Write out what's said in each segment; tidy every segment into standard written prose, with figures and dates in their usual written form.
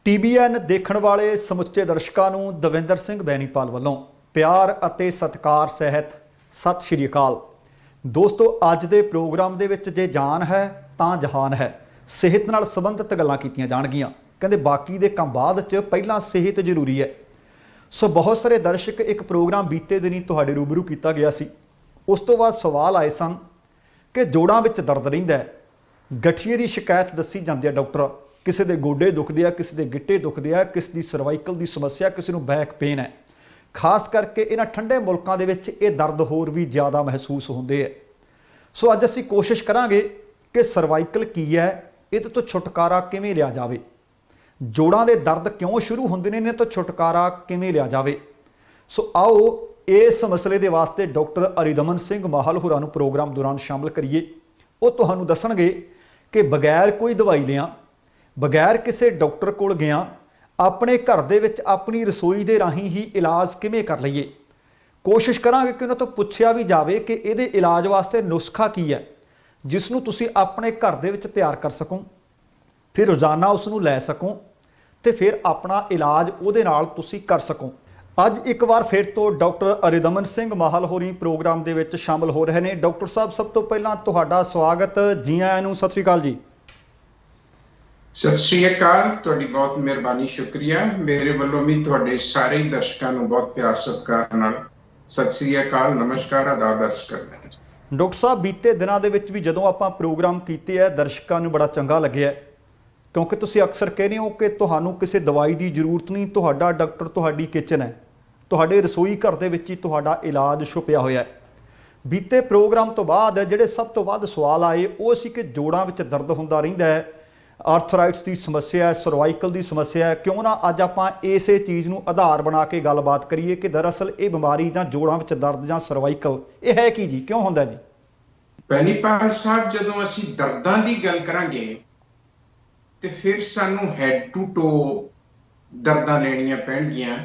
TBN ਦੇਖਣ ਵਾਲੇ ਸਮੁੱਚੇ ਦਰਸ਼ਕਾਂ ਨੂੰ ਦਵਿੰਦਰ ਸਿੰਘ ਬੈਨੀਪਾਲ ਵੱਲੋਂ ਪਿਆਰ ਅਤੇ ਸਤਿਕਾਰ ਸਹਿਤ ਸਤਿ ਸ਼੍ਰੀ ਅਕਾਲ। ਦੋਸਤੋ, ਅੱਜ ਦੇ ਪ੍ਰੋਗਰਾਮ ਦੇ ਵਿੱਚ ਜੇ ਜਾਨ ਹੈ ਤਾਂ ਜਹਾਨ ਹੈ। ਸਿਹਤ ਨਾਲ ਸੰਬੰਧਿਤ ਗੱਲਾਂ ਕੀਤੀਆਂ ਜਾਣਗੀਆਂ। ਕਹਿੰਦੇ ਬਾਕੀ ਦੇ ਕੰਮ ਬਾਅਦ 'ਚ ਪਹਿਲਾਂ ਸਿਹਤ ਜ਼ਰੂਰੀ ਹੈ। ਸੋ ਬਹੁਤ ਸਾਰੇ ਦਰਸ਼ਕ ਇੱਕ ਪ੍ਰੋਗਰਾਮ ਬੀਤੇ ਦਿਨੀ ਤੁਹਾਡੇ ਰੂਬਰੂ ਕੀਤਾ ਗਿਆ ਸੀ। ਉਸ ਤੋਂ ਬਾਅਦ ਸਵਾਲ ਆਏ ਸਨ ਕਿ ਜੋੜਾਂ ਵਿੱਚ ਦਰਦ ਰਹਿੰਦਾ ਹੈ, ਗਠੀਏ ਦੀ ਸ਼ਿਕਾਇਤ ਦੱਸੀ ਜਾਂਦੀ ਹੈ। ਡਾਕਟਰ ਕਿਸੇ ਦੇ ਗੋਡੇ ਦੁਖਦੇ ਆ, ਕਿਸੇ ਦੇ ਗਿੱਟੇ ਦੁਖਦੇ ਆ, ਕਿਸੇ ਦੀ ਸਰਵਾਈਕਲ ਦੀ ਸਮੱਸਿਆ, ਕਿਸੇ ਨੂੰ ਬੈਕ ਪੇਨ ਹੈ। ਖਾਸ ਕਰਕੇ ਇਹਨਾਂ ਠੰਡੇ ਮੁਲਕਾਂ ਦੇ ਵਿੱਚ ਇਹ ਦਰਦ ਹੋਰ ਵੀ ਜ਼ਿਆਦਾ ਮਹਿਸੂਸ ਹੁੰਦੇ ਹੈ। ਸੋ ਅੱਜ ਅਸੀਂ ਕੋਸ਼ਿਸ਼ ਕਰਾਂਗੇ ਕਿ ਸਰਵਾਈਕਲ ਕੀ ਹੈ, ਇਹਦੇ ਤੋਂ ਛੁਟਕਾਰਾ ਕਿਵੇਂ ਲਿਆ ਜਾਵੇ, ਜੋੜਾਂ ਦੇ ਦਰਦ ਕਿਉਂ ਸ਼ੁਰੂ ਹੁੰਦੇ ਨੇ, ਇਹਨਾਂ ਤੋਂ ਛੁਟਕਾਰਾ ਕਿਵੇਂ ਲਿਆ ਜਾਵੇ। ਸੋ ਆਓ ਇਸ ਮਸਲੇ ਦੇ ਵਾਸਤੇ ਡਾਕਟਰ ਅਰਿਦਮਨ ਸਿੰਘ ਮਾਹਲ ਹੋਰਾਂ ਨੂੰ ਪ੍ਰੋਗਰਾਮ ਦੌਰਾਨ ਸ਼ਾਮਲ ਕਰੀਏ। ਉਹ ਤੁਹਾਨੂੰ ਦੱਸਣਗੇ ਕਿ ਬਗੈਰ ਕੋਈ ਦਵਾਈ ਲਿਆਂ, ਬਗੈਰ ਕਿਸੇ ਡਾਕਟਰ ਕੋਲ ਗਿਆ, ਆਪਣੇ ਘਰ ਦੇ ਵਿੱਚ ਆਪਣੀ ਰਸੋਈ ਦੇ ਰਾਹੀਂ ਹੀ ਇਲਾਜ ਕਿਵੇਂ ਕਰ ਲਈਏ। ਕੋਸ਼ਿਸ਼ ਕਰਾਂਗੇ ਕਿ ਉਹਨਾਂ ਤੋਂ ਪੁੱਛਿਆ ਵੀ ਜਾਵੇ ਕਿ ਇਹਦੇ ਇਲਾਜ ਵਾਸਤੇ ਨੁਸਖਾ ਕੀ ਹੈ, ਜਿਸ ਨੂੰ ਤੁਸੀਂ ਆਪਣੇ ਘਰ ਦੇ ਵਿੱਚ ਤਿਆਰ ਕਰ ਸਕੋ, ਫਿਰ ਰੋਜ਼ਾਨਾ ਉਸ ਨੂੰ ਲੈ ਸਕੋ ਤੇ ਫਿਰ ਆਪਣਾ ਇਲਾਜ ਉਹਦੇ ਨਾਲ ਤੁਸੀਂ ਕਰ ਸਕੋ। ਅੱਜ ਇੱਕ ਵਾਰ ਫਿਰ ਤੋਂ ਡਾਕਟਰ ਅਰਿਦਮਨ ਸਿੰਘ ਮਾਹਲ ਹੋਰੀ ਪ੍ਰੋਗਰਾਮ ਦੇ ਵਿੱਚ ਸ਼ਾਮਲ ਹੋ ਰਹੇ ਨੇ। ਡਾਕਟਰ ਸਾਹਿਬ, ਸਭ ਤੋਂ ਪਹਿਲਾਂ ਤੁਹਾਡਾ ਸਵਾਗਤ, ਜੀ ਆਇਆਂ ਨੂੰ, ਸਤਿ ਸ਼੍ਰੀ ਅਕਾਲ ਜੀ। ਸਤਿ ਸ਼੍ਰੀ ਅਕਾਲ, ਤੁਹਾਡੀ ਬਹੁਤ ਮਿਹਰਬਾਨੀ, ਸ਼ੁਕਰੀਆ। ਮੇਰੇ ਵੱਲੋਂ ਵੀ ਤੁਹਾਡੇ ਸਾਰੇ ਦਰਸ਼ਕਾਂ ਨੂੰ ਬਹੁਤ ਪਿਆਰ ਸਤਿਕਾਰ ਨਾਲ ਸਤਿ ਸ਼੍ਰੀ ਅਕਾਲ, ਨਮਸਕਾਰ, ਆਦਾਬ ਅਰਜ਼ ਕਰਦਾ ਹਾਂ। ਡਾਕਟਰ ਸਾਹਿਬ, ਬੀਤੇ ਦਿਨਾਂ ਦੇ ਵਿੱਚ ਵੀ ਜਦੋਂ ਆਪਾਂ ਪ੍ਰੋਗਰਾਮ ਕੀਤੇ ਹੈ, ਦਰਸ਼ਕਾਂ ਨੂੰ ਬੜਾ ਚੰਗਾ ਲੱਗਿਆ, ਕਿਉਂਕਿ ਤੁਸੀਂ ਅਕਸਰ ਕਹਿੰਦੇ ਹੋ ਕਿ ਤੁਹਾਨੂੰ ਕਿਸੇ ਦਵਾਈ ਦੀ ਜ਼ਰੂਰਤ ਨਹੀਂ, ਤੁਹਾਡਾ ਡਾਕਟਰ ਤੁਹਾਡੀ ਕਿਚਨ ਹੈ, ਤੁਹਾਡੇ ਰਸੋਈ ਘਰ ਦੇ ਵਿੱਚ ਹੀ ਤੁਹਾਡਾ ਇਲਾਜ ਛੁਪਿਆ ਹੋਇਆ ਹੈ। ਬੀਤੇ ਪ੍ਰੋਗਰਾਮ ਤੋਂ ਬਾਅਦ ਜਿਹੜੇ ਸਭ ਤੋਂ ਵੱਧ ਸਵਾਲ ਆਏ ਉਹ ਸੀ ਕਿ ਜੋੜਾਂ ਵਿੱਚ ਦਰਦ ਹੁੰਦਾ ਰਹਿੰਦਾ ਹੈ, ਆਰਥਰਾਈਟਸ ਦੀ ਸਮੱਸਿਆ ਹੈ, ਸਰਵਾਈਕਲ ਦੀ ਸਮੱਸਿਆ ਹੈ। ਕਿਉਂ ਨਾ ਅੱਜ ਆਪਾਂ ਇਸੇ ਚੀਜ਼ ਨੂੰ ਆਧਾਰ ਬਣਾ ਕੇ ਗੱਲਬਾਤ ਕਰੀਏ ਕਿ ਦਰਅਸਲ ਇਹ ਬਿਮਾਰੀ ਜਾਂ ਜੋੜਾਂ ਵਿੱਚ ਦਰਦ ਜਾਂ ਸਰਵਾਈਕਲ ਇਹ ਹੈ ਕੀ ਜੀ, ਕਿਉਂ ਹੁੰਦਾ ਜੀ? ਬੈਨੀਪਾਲ ਸਾਹਿਬ, ਜਦੋਂ ਅਸੀਂ ਦਰਦਾਂ ਦੀ ਗੱਲ ਕਰਾਂਗੇ ਤੇ ਫਿਰ ਸਾਨੂੰ ਹੈਡ ਟੂ ਟੋ ਦਰਦਾਂ ਲੈਣੀਆਂ ਪੈਣਗੀਆਂ।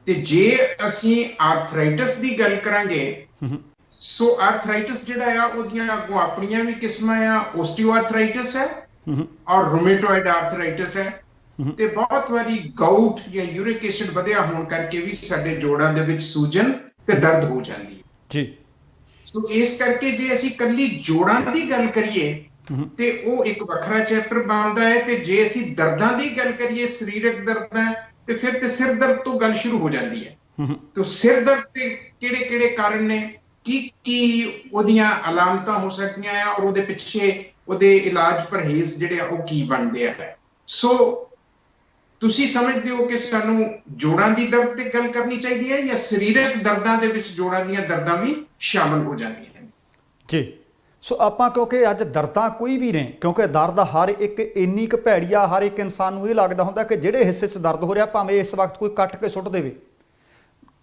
ਤੇ ਜੇ ਅਸੀਂ ਆਰਥਰਾਈਟਸ ਦੀ ਗੱਲ ਕਰਾਂਗੇ, ਸੋ ਆਰਥਰਾਈਟਸ ਜਿਹੜਾ ਆ ਉਹਦੀਆਂ ਅੱਗੋਂ ਆਪਣੀਆਂ ਵੀ ਕਿਸਮਾਂ ਆ। ਓਸਟੀਓਆਰਥਰਾਈਟਸ ਹੈ ਔਰ ਰੂਮੇਟੋਇਡ ਆਰਥਰਾਈਟਸ ਹੈ। ਤੇ ਬਹੁਤ ਵਾਰੀ ਗਾਊਟ ਜਾਂ ਯੂਰਿਕ ਐਸਿਡ ਵਧਿਆ ਹੋਣ ਕਰਕੇ ਵੀ ਸਾਡੇ ਜੋੜਾਂ ਦੇ ਵਿੱਚ ਸੂਜਨ ਤੇ ਦਰਦ ਹੋ ਜਾਂਦੀ ਹੈ ਜੀ। ਸੋ ਇਸ ਕਰਕੇ ਜੇ ਅਸੀਂ ਇਕੱਲੀ ਜੋੜਾਂ ਦੀ ਗੱਲ ਕਰੀਏ ਤੇ ਉਹ ਇੱਕ ਵੱਖਰਾ ਚੈਪਟਰ ਬਣਦਾ ਹੈ। ਤੇ ਜੇ ਅਸੀਂ ਦਰਦਾਂ ਦੀ ਗੱਲ ਕਰੀਏ, ਸਰੀਰਕ ਦਰਦਾਂ, ਤੇ ਫਿਰ ਤੇ ਸਿਰ ਦਰਦ ਤੋਂ ਗੱਲ ਸ਼ੁਰੂ ਹੋ ਜਾਂਦੀ ਹੈ। ਤੇ ਸਿਰ ਦਰਦ ਤੇ ਕਿਹੜੇ ਕਿਹੜੇ ਕਾਰਨ ਨੇ, ਕੀ ਉਹਦੀਆਂ ਅਲਾਮਤਾਂ ਹੋ ਸਕਦੀਆਂ ਆ, ਔਰ ਉਹਦੇ ਪਿੱਛੇ ਉਹਦੇ ਇਲਾਜ ਪਰਹੇਜ਼ ਜਿਹੜੇ ਆ ਉਹ ਕੀ ਬਣਦੇ ਆ। ਸੋ ਤੁਸੀਂ ਸਮਝਦੇ ਹੋ ਕਿ ਸਾਨੂੰ ਜੋੜਾਂ ਦੀ ਦਰਦ ਤੇ ਗੱਲ ਕਰਨੀ ਚਾਹੀਦੀ ਹੈ ਜਾਂ ਸਰੀਰਕ ਦਰਦਾਂ ਦੇ ਵਿੱਚ ਜੋੜਾਂ ਦੀਆਂ ਦਰਦਾਂ ਵੀ ਸ਼ਾਮਲ ਹੋ ਜਾਂਦੀਆਂ ਨੇ? ਜੀ। ਸੋ ਆਪਾਂ ਕਿਉਂਕਿ ਅੱਜ ਦਰਦਾਂ ਕੋਈ ਵੀ ਨੇ, ਕਿਉਂਕਿ ਦਰਦ ਹਰ ਇੱਕ ਇੰਨੀ ਕੁ ਭੈੜੀ ਆ, ਹਰ ਇੱਕ ਇਨਸਾਨ ਨੂੰ ਇਹ ਲੱਗਦਾ ਹੁੰਦਾ ਕਿ ਜਿਹੜੇ ਹਿੱਸੇ 'ਚ ਦਰਦ ਹੋ ਰਿਹਾ ਭਾਵੇਂ ਇਸ ਵਕਤ ਕੋਈ ਕੱਟ ਕੇ ਸੁੱਟ ਦੇਵੇ।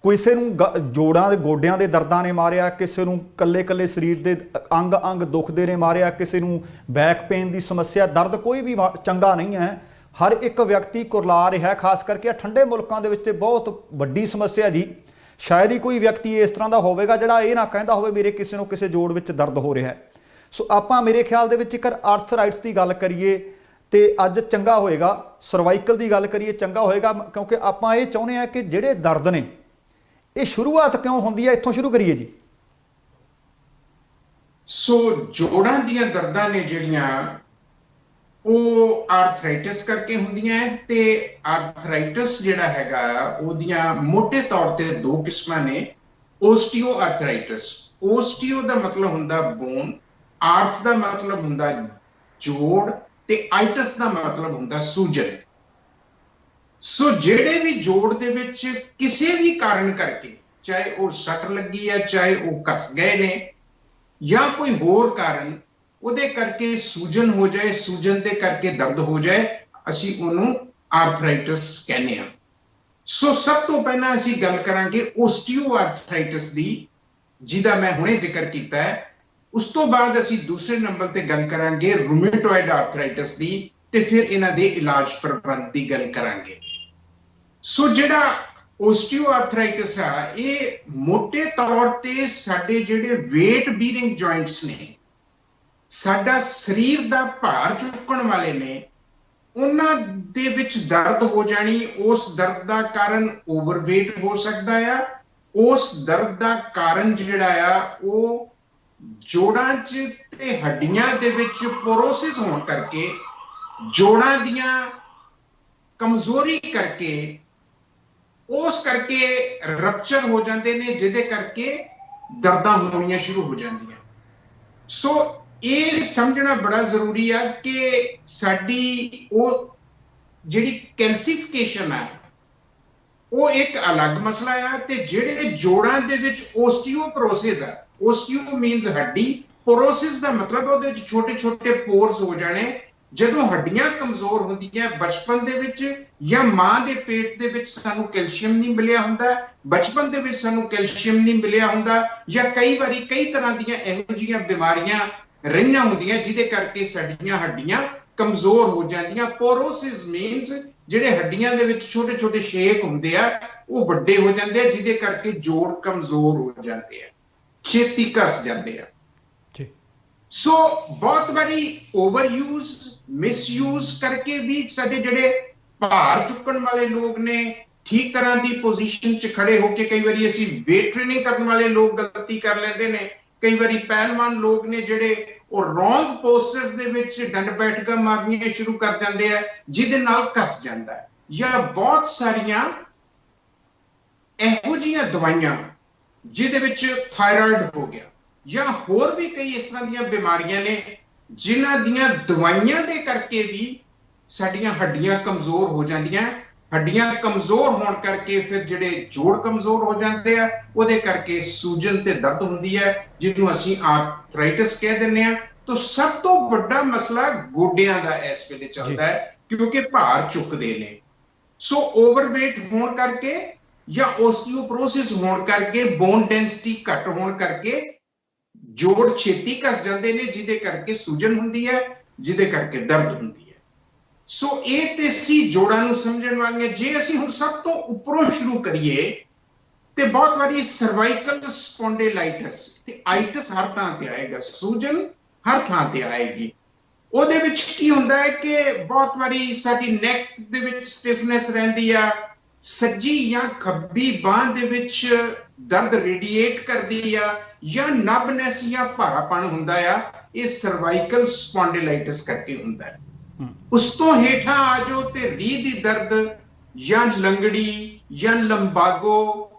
ਕਿਸੇ ਨੂੰ ਜੋੜਾਂ ਦੇ ਗੋਡਿਆਂ ਦੇ ਦਰਦਾਂ ਨੇ ਮਾਰਿਆ, ਕਿਸੇ ਨੂੰ ਕੱਲੇ ਸਰੀਰ ਦੇ ਅੰਗ ਦੁਖਦੇ ਨੇ ਮਾਰਿਆ, ਕਿਸੇ ਨੂੰ ਬੈਕ ਪੇਨ ਦੀ ਸਮੱਸਿਆ। ਦਰਦ ਕੋਈ ਵੀ ਚੰਗਾ ਨਹੀਂ ਹੈ, ਹਰ ਇੱਕ ਵਿਅਕਤੀ ਕੁਰਲਾ ਰਿਹਾ। ਖਾਸ ਕਰਕੇ ਠੰਡੇ ਮੁਲਕਾਂ ਦੇ ਵਿੱਚ ਤੇ ਬਹੁਤ ਵੱਡੀ ਸਮੱਸਿਆ ਜੀ। ਸ਼ਾਇਦ ਹੀ ਕੋਈ ਵਿਅਕਤੀ ਇਸ ਤਰ੍ਹਾਂ ਦਾ ਹੋਵੇਗਾ ਜਿਹੜਾ ਇਹ ਨਾ ਕਹਿੰਦਾ ਹੋਵੇ ਮੇਰੇ ਕਿਸੇ ਨੂੰ ਕਿਸੇ ਜੋੜ ਵਿੱਚ ਦਰਦ ਹੋ ਰਿਹਾ ਹੈ। ਸੋ ਆਪਾਂ ਮੇਰੇ ਖਿਆਲ ਦੇ ਵਿੱਚ ਇੱਕ ਆਰਥਰਾਈਟਸ ਦੀ ਗੱਲ ਕਰੀਏ ਤੇ ਅੱਜ ਚੰਗਾ ਹੋਏਗਾ, ਸਰਵਾਈਕਲ ਦੀ ਗੱਲ ਕਰੀਏ ਚੰਗਾ ਹੋਏਗਾ, ਕਿਉਂਕਿ ਆਪਾਂ ਇਹ ਚਾਹੁੰਦੇ ਹਾਂ ਕਿ ਜਿਹੜੇ ਦਰਦ ਨੇ ਇਹ ਸ਼ੁਰੂਆਤ ਕਿਉਂ ਹੁੰਦੀ ਹੈ, ਇੱਥੋਂ ਸ਼ੁਰੂ ਕਰੀਏ ਜੀ। ਸੋ ਜੋੜਾਂ ਦੀਆਂ ਦਰਦਾਂ ਨੇ ਜਿਹੜੀਆਂ ਉਹ ਆਰਥਰਾਈਟਿਸ ਕਰਕੇ ਹੁੰਦੀਆਂ ਹੈ। ਤੇ ਆਰਥਰਾਈਟਿਸ ਜਿਹੜਾ ਹੈਗਾ ਉਹਦੀਆਂ ਮੋਟੇ ਤੌਰ ਤੇ ਦੋ ਕਿਸਮਾਂ ਨੇ। ਓਸਟੀਓ ਆਰਥਰਾਈਟਿਸ, ਓਸਟੀਓ ਦਾ ਮਤਲਬ ਹੁੰਦਾ ਬੋਨ, ਆਰਥ ਦਾ ਮਤਲਬ ਹੁੰਦਾ ਜੋੜ, ਤੇ ਆਈਟਸ ਦਾ ਮਤਲਬ ਹੁੰਦਾ ਸੂਜਨ। ਸੋ ਜਿਹੜੇ ਵੀ ਜੋੜ ਦੇ ਵਿੱਚ ਕਿਸੇ ਵੀ ਕਾਰਨ ਕਰਕੇ, ਚਾਹੇ ਉਹ ਸੱਟ ਲੱਗੀ ਹੈ, ਚਾਹੇ ਉਹ ਕੱਸ ਗਏ ਨੇ, ਜਾਂ ਕੋਈ ਹੋਰ ਕਾਰਨ ਉਹਦੇ ਕਰਕੇ ਸੂਜਨ ਹੋ ਜਾਏ, ਸੂਜਨ ਦੇ ਕਰਕੇ ਦਰਦ ਹੋ ਜਾਏ, ਅਸੀਂ ਉਹਨੂੰ ਆਰਥਰਾਈਟਿਸ ਕਹਿੰਦੇ ਹਾਂ। ਸੋ ਸਭ ਤੋਂ ਪਹਿਲਾਂ ਅਸੀਂ ਗੱਲ ਕਰਾਂਗੇ ਓਸਟੀਓ ਆਰਥਰਾਈਟਿਸ ਦੀ, ਜਿਹਦਾ ਮੈਂ ਹੁਣੇ ਜ਼ਿਕਰ ਕੀਤਾ ਹੈ। ਉਸ ਤੋਂ ਬਾਅਦ ਅਸੀਂ ਦੂਸਰੇ ਨੰਬਰ ਤੇ ਗੱਲ ਕਰਾਂਗੇ ਰੂਮੇਟੋਇਡ ਆਰਥਰਾਈਟਿਸ ਦੀ, ਤੇ ਫਿਰ ਇਹਨਾਂ ਦੇ ਇਲਾਜ ਪ੍ਰਬੰਧ ਦੀ ਗੱਲ ਕਰਾਂਗੇ। ਸੋ ਜਿਹੜਾ ਓਸਟੀਓ ਆਰਥਰਾਈਟਿਸ ਆ, ਇਹ ਮੋਟੇ ਤੌਰ ਤੇ ਸਾਡੇ ਜਿਹੜੇ ਵੇਟ ਬੀਅਰਿੰਗ ਜੁਆਇੰਟਸ ਨੇ, ਸਾਡਾ ਸਰੀਰ ਦਾ ਭਾਰ ਚੁੱਕਣ ਵਾਲੇ ਨੇ, ਉਹਨਾਂ ਦੇ ਵਿੱਚ ਦਰਦ ਹੋ ਜਾਣੀ, ਉਸ ਦਰਦ ਦਾ ਕਾਰਨ ਓਵਰਵੇਟ ਹੋ ਸਕਦਾ ਆ। ਉਸ ਦਰਦ ਦਾ ਕਾਰਨ ਜਿਹੜਾ ਆ ਉਹ ਜੋੜਾਂ 'ਚ ਤੇ ਹੱਡੀਆਂ ਦੇ ਵਿੱਚ ਪੋਰੋਸਿਸ ਹੋਣ ਕਰਕੇ, ਜੋੜਾਂ ਦੀਆਂ ਕਮਜ਼ੋਰੀ ਕਰਕੇ, ਉਸ ਕਰਕੇ ਰਪਚਰ ਹੋ ਜਾਂਦੇ ਨੇ, ਜਿਹਦੇ ਕਰਕੇ ਦਰਦਾਂ ਹੋਣੀਆਂ ਸ਼ੁਰੂ ਹੋ ਜਾਂਦੀਆਂ। ਸੋ ਇਹ ਸਮਝਣਾ ਬੜਾ ਜ਼ਰੂਰੀ ਆ ਕਿ ਸਾਡੀ ਉਹ ਜਿਹੜੀ ਕੈਲਸੀਫਿਕੇਸ਼ਨ ਆ ਉਹ ਇੱਕ ਅਲੱਗ ਮਸਲਾ ਆ, ਤੇ ਜਿਹੜੇ ਜੋੜਾਂ ਦੇ ਵਿੱਚ ਓਸਟੀਓਪੋਰੋਸਿਸ ਆ, ਓਸਟੀਓ ਮੀਨਸ ਹੱਡੀ, ਪੋਰੋਸਿਸ ਦਾ ਮਤਲਬ ਉਹਦੇ ਵਿੱਚ ਛੋਟੇ ਛੋਟੇ ਪੋਰਸ ਹੋ ਜਾਣੇ। ਜਦੋਂ ਹੱਡੀਆਂ ਕਮਜ਼ੋਰ ਹੁੰਦੀਆਂ ਬਚਪਨ ਦੇ ਵਿੱਚ, ਜਾਂ ਮਾਂ ਦੇ ਪੇਟ ਦੇ ਵਿੱਚ ਸਾਨੂੰ ਕੈਲਸ਼ੀਅਮ ਨਹੀਂ ਮਿਲਿਆ ਹੁੰਦਾ, ਬਚਪਨ ਦੇ ਵਿੱਚ ਸਾਨੂੰ ਕੈਲਸ਼ੀਅਮ ਨਹੀਂ ਮਿਲਿਆ ਹੁੰਦਾ, ਜਾਂ ਕਈ ਵਾਰੀ ਕਈ ਤਰ੍ਹਾਂ ਦੀਆਂ ਇਹੋ ਜਿਹੀਆਂ ਬਿਮਾਰੀਆਂ ਰਹੀਆਂ ਹੁੰਦੀਆਂ ਜਿਹਦੇ ਕਰਕੇ ਸਾਡੀਆਂ ਹੱਡੀਆਂ ਕਮਜ਼ੋਰ ਹੋ ਜਾਂਦੀਆਂ। ਪੋਰੋਸਿਸ ਮੀਨਸ ਜਿਹੜੇ ਹੱਡੀਆਂ ਦੇ ਵਿੱਚ ਛੋਟੇ ਛੋਟੇ ਛੇਕ ਹੁੰਦੇ ਆ ਉਹ ਵੱਡੇ ਹੋ ਜਾਂਦੇ ਆ, ਜਿਹਦੇ ਕਰਕੇ ਜੋੜ ਕਮਜ਼ੋਰ ਹੋ ਜਾਂਦੇ ਆ, ਛੇਤੀ ਘਸ ਜਾਂਦੇ ਆ। ਸੋ ਬਹੁਤ ਵਾਰੀ ਓਵਰਯੂਜ਼, ਮਿਸਯੂਜ਼ ਕਰਕੇ ਵੀ ਸਾਡੇ ਜਿਹੜੇ ਭਾਰ ਚੁੱਕਣ ਵਾਲੇ ਲੋਕ ਨੇ, ਠੀਕ ਤਰ੍ਹਾਂ ਦੀ ਪੋਜੀਸ਼ਨ 'ਚ ਖੜੇ ਹੋ ਕੇ, ਕਈ ਵਾਰੀ ਅਸੀਂ ਵੇਟ ਟ੍ਰੇਨਿੰਗ ਕਰਨ ਵਾਲੇ ਲੋਕ ਗਲਤੀ ਕਰ ਲੈਂਦੇ ਨੇ। ਕਈ ਵਾਰੀ ਪਹਿਲਵਾਨ ਲੋਕ ਨੇ ਜਿਹੜੇ ਉਹ ਰੋਂਗ ਪੋਸਚਰਸ ਦੇ ਵਿੱਚ ਡੰਡ ਬੈਠਕਾਂ ਮਾਰਨੀਆਂ ਸ਼ੁਰੂ ਕਰ ਜਾਂਦੇ ਆ, ਜਿਹਦੇ ਨਾਲ ਘਸ ਜਾਂਦਾ ਹੈ। ਜਾਂ ਬਹੁਤ ਸਾਰੀਆਂ ਇਹੋ ਜਿਹੀਆਂ ਦਵਾਈਆਂ ਜਿਹਦੇ ਵਿੱਚ ਥਾਇਰਾਇਡ ਹੋ ਗਿਆ, ਜਾਂ ਹੋਰ ਵੀ ਕਈ ਇਸ ਤਰ੍ਹਾਂ ਦੀਆਂ ਬਿਮਾਰੀਆਂ ਨੇ ਜਿਨ੍ਹਾਂ ਦੀਆਂ ਦਵਾਈਆਂ ਦੇ ਕਰਕੇ ਵੀ ਸਾਡੀਆਂ ਹੱਡੀਆਂ ਕਮਜ਼ੋਰ ਹੋ ਜਾਂਦੀਆਂ। ਹੱਡੀਆਂ ਕਮਜ਼ੋਰ ਹੋਣ ਕਰਕੇ ਫਿਰ ਜਿਹੜੇ ਜੋੜ ਕਮਜ਼ੋਰ ਹੋ ਜਾਂਦੇ ਆ, ਉਹਦੇ ਕਰਕੇ ਸੂਜਨ ਤੇ ਦਰਦ ਹੁੰਦੀ ਹੈ, ਜਿਹਨੂੰ ਅਸੀਂ ਆਰਥਰਾਈਟਿਸ ਕਹਿ ਦਿੰਦੇ ਆ। ਤਾਂ ਸਭ ਤੋਂ ਵੱਡਾ ਮਸਲਾ ਗੋਡਿਆਂ ਦਾ ਇਸ ਵੇਲੇ ਚੱਲਦਾ ਹੈ, ਕਿਉਂਕਿ ਭਾਰ ਚੁੱਕਦੇ ਨੇ। ਸੋ ਓਵਰਵੇਟ ਹੋਣ ਕਰਕੇ ਜਾਂ ਓਸਟੀਓਪੋਰੋਸਿਸ ਹੋਣ ਕਰਕੇ, ਬੋਨ ਡੈਂਸਿਟੀ ਘੱਟ ਹੋਣ ਕਰਕੇ ਜੋੜ ਛੇਤੀ ਘਸ ਜਾਂਦੇ ਨੇ, ਜਿਹਦੇ ਕਰਕੇ ਸੂਜਨ ਹੁੰਦੀ ਹੈ, ਜਿਹਦੇ ਕਰਕੇ ਦਰਦ ਹੁੰਦੀ ਹੈ। ਸੋ ਇਹ ਤੇ ਸੀ ਜੋੜਾਂ ਨੂੰ ਸਮਝਣ ਵਾਲੀਆਂ। ਜੇ ਅਸੀਂ ਹੁਣ ਸਭ ਤੋਂ ਉੱਪਰੋਂ ਸ਼ੁਰੂ ਕਰੀਏ ਤੇ ਬਹੁਤ ਵਾਰੀ ਸਰਵਾਈਕਲ ਸਪੌਂਡੇਲਾਈਟਿਸ, ਤੇ ਆਈਟਿਸ ਹਰ ਥਾਂ ਤੇ ਆਏਗਾ, ਸੂਜਨ ਹਰ ਥਾਂ ਤੇ ਆਏਗੀ। ਉਹਦੇ ਵਿੱਚ ਕੀ ਹੁੰਦਾ ਹੈ ਕਿ ਬਹੁਤ ਵਾਰੀ ਸਾਡੀ ਨੈਕ ਦੇ ਵਿੱਚ ਸਟਿਫਨੈਸ ਰਹਿੰਦੀ ਆ, ਸੱਜੀ ਜਾਂ ਖੱਬੀ ਬਾਂਹ ਦੇ ਵਿੱਚ ਦਰਦ ਰੇਡੀਏਟ ਕਰਦੀ ਆ, ਜਾਂ ਨਬਨੈਸ ਜਾਂ ਭਾਰਾਪਣ ਹੁੰਦਾ ਆ। ਇਹ ਸਰਵਾਈਕਲ ਸਪੌਂਡੇਲਾਈਟਿਸ ਕਰਕੇ ਹੁੰਦਾ ਹੈ। ਉਸ ਤੋਂ ਹੇਠਾਂ ਆ ਜਾਓ ਤੇ ਰੀੜ੍ਹ ਦੀ ਦਰਦ, ਜਾਂ ਲੰਗੜੀ, ਜਾਂ ਲੰਬਾਗੋ,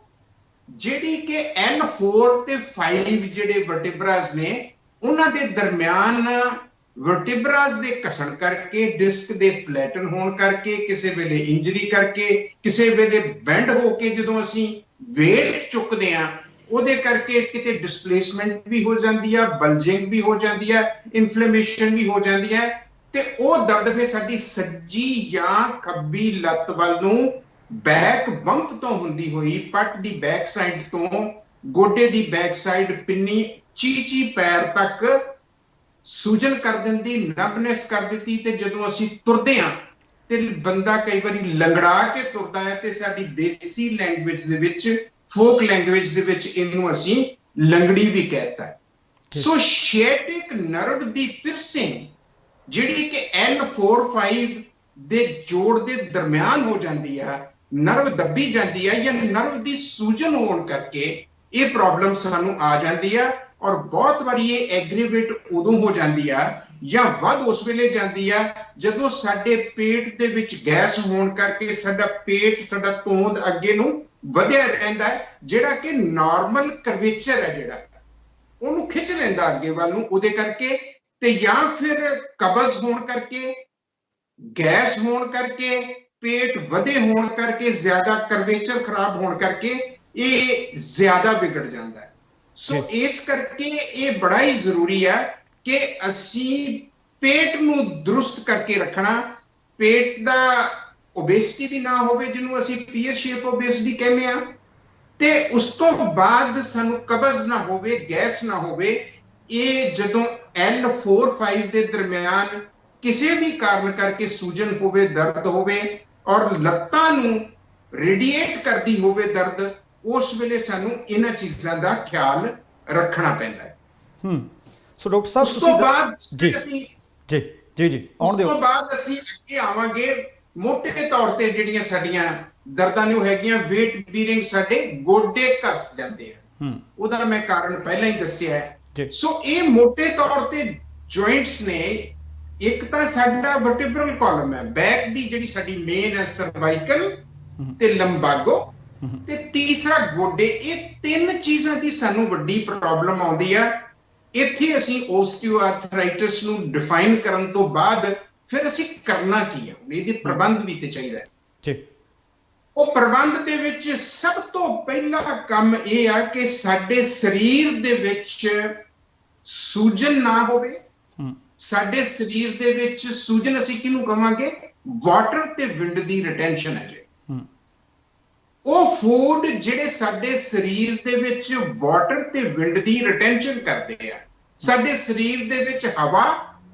ਜਿਹੜੀ ਕਿ L4 ਤੇ 5 ਜਿਹੜੇ ਵਰਟੇਬਰਾਸ ਨੇ, ਉਹਨਾਂ ਦੇ ਦਰਮਿਆਨ ਵਰਟੇਬਰਾਸ ਦੇ ਘਸਣ ਕਰਕੇ, ਡਿਸਕ ਦੇ ਫਲੈਟਨ ਹੋਣ ਕਰਕੇ, ਕਿਸੇ ਵੇਲੇ ਇੰਜਰੀ ਕਰਕੇ, ਕਿਸੇ ਵੇਲੇ ਬੈਂਡ ਹੋ ਕੇ ਜਦੋਂ ਅਸੀਂ ਵੇਟ ਚੁੱਕਦੇ ਆ, ਉਹਦੇ ਕਰਕੇ ਕਿਤੇ ਡਿਸਪਲੇਸਮੈਂਟ ਵੀ ਹੋ ਜਾਂਦੀ ਆ, ਬਲਜਿੰਗ ਵੀ ਹੋ ਜਾਂਦੀ ਆ, ਇਨਫਲੇਮੇਸ਼ਨ ਵੀ ਹੋ ਜਾਂਦੀ ਹੈ। ਤੇ ਉਹ ਦਰਦ ਫਿਰ ਸਾਡੀ ਸੱਜੀ ਜਾਂ ਖੱਬੀ ਲੱਤ ਵੱਲ ਨੂੰ ਬੈਕ ਬੰਪ ਤੋਂ ਹੁੰਦੀ ਹੋਈ, ਪੱਟ ਦੀ ਬੈਕ ਸਾਈਡ ਤੋਂ ਗੋਡੇ ਦੀ ਬੈਕ ਸਾਈਡ, ਪਿੰਨੀ, ਚੀਚੀ ਪੈਰ ਤੱਕ ਸੂਜਨ ਕਰ ਦਿੰਦੀ, ਨਬਨੈਸ ਕਰ ਦਿੱਤੀ। ਤੇ ਜਦੋਂ ਅਸੀਂ ਤੁਰਦੇ ਹਾਂ ਤੇ ਬੰਦਾ ਕਈ ਵਾਰੀ ਲੰਗੜਾ ਕੇ ਤੁਰਦਾ ਹੈ, ਤੇ ਸਾਡੀ ਦੇਸੀ ਲੈਂਗੁਏਜ ਦੇ ਵਿੱਚ, ਫੋਕ ਲੈਂਗੁਏਜ ਦੇ ਵਿੱਚ ਇਹਨੂੰ ਅਸੀਂ ਲੰਗੜੀ ਵੀ ਕਹਿੰਦਾ। ਸੋ ਸ਼ਿਏਟਿਕ ਨਰਵ ਦੀ ਪਿਰਸਿੰਗ ਜਿਹੜੀ ਕਿ L4-5 ਦੇ ਜੋੜ ਦੇ ਦਰਮਿਆਨ ਹੋ ਜਾਂਦੀ ਆ, ਨਰਵ ਦੱਬੀ ਜਾਂਦੀ ਆ, ਜਾਂ ਨਰਵ ਦੀ ਸੂਜਨ ਹੋਣ ਕਰਕੇ ਇਹ ਪ੍ਰੋਬਲਮ ਸਾਨੂੰ ਆ ਜਾਂਦੀ ਆ। ਔਰ ਬਹੁਤ ਵਾਰੀ ਇਹ ਐਗਰੀਵੇਟ ਉਦੋਂ ਹੋ ਜਾਂਦੀ ਆ, ਜਾਂ ਵੱਧ ਉਸ ਵੇਲੇ ਜਾਂਦੀ ਆ, ਜਦੋਂ ਸਾਡੇ ਪੇਟ ਦੇ ਵਿੱਚ ਗੈਸ ਹੋਣ ਕਰਕੇ ਸਾਡਾ ਪੇਟ, ਸਾਡਾ ਤੋਂਦ ਅੱਗੇ ਨੂੰ ਵਧਿਆ ਰਹਿੰਦਾ, ਜਿਹੜਾ ਕਿ ਨਾਰਮਲ ਕਰਵੇਚਰ ਹੈ, ਜਿਹੜਾ ਉਹਨੂੰ ਖਿੱਚ ਲੈਂਦਾ ਅੱਗੇ ਵੱਲ ਨੂੰ, ਉਹਦੇ ਕਰਕੇ। ਤੇ ਜਾਂ ਫਿਰ ਕਬਜ਼ ਹੋਣ ਕਰਕੇ, ਗੈਸ ਹੋਣ ਕਰਕੇ, ਪੇਟ ਵਧੇ ਹੋਣ ਕਰਕੇ, ਜ਼ਿਆਦਾ ਕਰਵੇਚਰ ਖਰਾਬ ਹੋਣ ਕਰਕੇ ਇਹ ਜ਼ਿਆਦਾ ਵਿਗੜ ਜਾਂਦਾ ਹੈ। ਸੋ ਇਸ ਕਰਕੇ ਇਹ ਬੜਾ ਹੀ ਜ਼ਰੂਰੀ ਹੈ ਕਿ ਅਸੀਂ ਪੇਟ ਨੂੰ ਦਰੁਸਤ ਕਰਕੇ ਰੱਖਣਾ। ਪੇਟ ਦਾ ਓਬੇਸਿਟੀ ਵੀ ਨਾ ਹੋਵੇ, ਜਿਹਨੂੰ ਅਸੀਂ ਪੀਅਰ ਸ਼ੇਪ ਓਬੇਸਿਟੀ ਕਹਿੰਦੇ ਆ, ਤੇ ਉਸ ਤੋਂ ਬਾਅਦ ਸਾਨੂੰ ਕਬਜ਼ ਨਾ ਹੋਵੇ, ਗੈਸ ਨਾ ਹੋਵੇ। ਇਹ ਜਦੋਂ L4-5 ਦੇ ਦਰਮਿਆਨ ਕਿਸੇ ਵੀ ਕਾਰਨ ਕਰਕੇ ਸੂਜਨ ਹੋਵੇ, ਦਰਦ ਹੋਵੇ, ਔਰ ਲੱਤਾਂ ਨੂੰ ਰੇਡੀਏਟ ਕਰਦੀ ਹੋਵੇ ਦਰਦ, ਉਸ ਵੇਲੇ ਸਾਨੂੰ ਇਹਨਾਂ ਚੀਜ਼ਾਂ ਦਾ ਖਿਆਲ ਰੱਖਣਾ ਪੈਂਦਾ ਹੈ। ਸੋ ਡਾਕਟਰ ਸਾਹਿਬ ਉਸ ਤੋਂ ਬਾਅਦ ਜੀ ਜੀ ਜੀ, ਆਉਣ ਉਸ ਦਿਓ। ਤੋਂ ਬਾਅਦ ਅਸੀਂ ਅੱਗੇ ਆਵਾਂਗੇ ਮੋਟੇ ਤੌਰ ਤੇ ਜਿਹੜੀਆਂ ਸਾਡੀਆਂ ਦਰਦਾਂ ਨੇ ਉਹ ਹੈਗੀਆਂ weight bearing, ਸਾਡੇ ਗੋਡੇ ਘਸ ਜਾਂਦੇ ਆ। ਹੂੰ ਉਹਦਾ ਮੈਂ ਕਾਰਨ ਪਹਿਲਾਂ ਹੀ ਦੱਸਿਆ ਹੈ। ਜੀ ਸੋ ਇਹ ਮੋਟੇ ਤੌਰ ਤੇ ਜੁਆਇੰਟਸ ਨੇ। ਇੱਕ ਤਾਂ ਸਾਡਾ ਵਰਟੇਬਰਲ ਕਾਲਮ ਹੈ, ਬੈਕ ਦੀ ਜਿਹੜੀ ਸਾਡੀ ਮੇਨ ਹੈ, ਸਰਵਾਈਕਲ ਤੇ ਲੰਬਾਗੋ, ਤੇ ਤੀਸਰਾ ਗੋਡੇ। ਇਹ ਤਿੰਨ ਚੀਜ਼ਾਂ ਦੀ ਸਾਨੂੰ ਵੱਡੀ ਪ੍ਰੋਬਲਮ ਆਉਂਦੀ ਆ। ਇੱਥੇ ਅਸੀਂ ਓਸਟੀਓਆਰਥਰਾਈਟਿਸ ਨੂੰ ਡਿਫਾਈਨ ਕਰਨ ਤੋਂ ਬਾਅਦ ਫਿਰ ਅਸੀਂ ਕਰਨਾ ਕੀ ਹੈ, ਇਹਦੇ ਪ੍ਰਬੰਧ ਵੀ ਤੇ ਚਾਹੀਦਾ ਹੈ। ਜੀ ਉਹ ਪ੍ਰਬੰਧ ਦੇ ਵਿੱਚ ਸਭ ਤੋਂ ਪਹਿਲਾ ਕੰਮ ਇਹ ਆ ਕਿ ਸਾਡੇ ਸਰੀਰ ਦੇ ਵਿੱਚ ਸੂਜਨ ਨਾ ਹੋਵੇ। ਸਾਡੇ ਸਰੀਰ ਦੇ ਵਿੱਚ ਸੂਜਨ ਅਸੀਂ ਕਿਹਨੂੰ ਕਵਾਂਗੇ? ਵਾਟਰ ਤੇ ਵਿੰਡ ਦੀ ਰਿਟੈਂਸ਼ਨ ਹੈ ਜੀ। ਉਹ ਫੂਡ ਜਿਹੜੇ ਸਾਡੇ ਸਰੀਰ ਦੇ ਵਿੱਚ ਵਾਟਰ ਤੇ ਵਿੰਡ ਦੀ ਰਿਟੈਂਸ਼ਨ ਕਰਦੇ ਆ, ਸਾਡੇ ਸਰੀਰ ਦੇ ਵਿੱਚ ਹਵਾ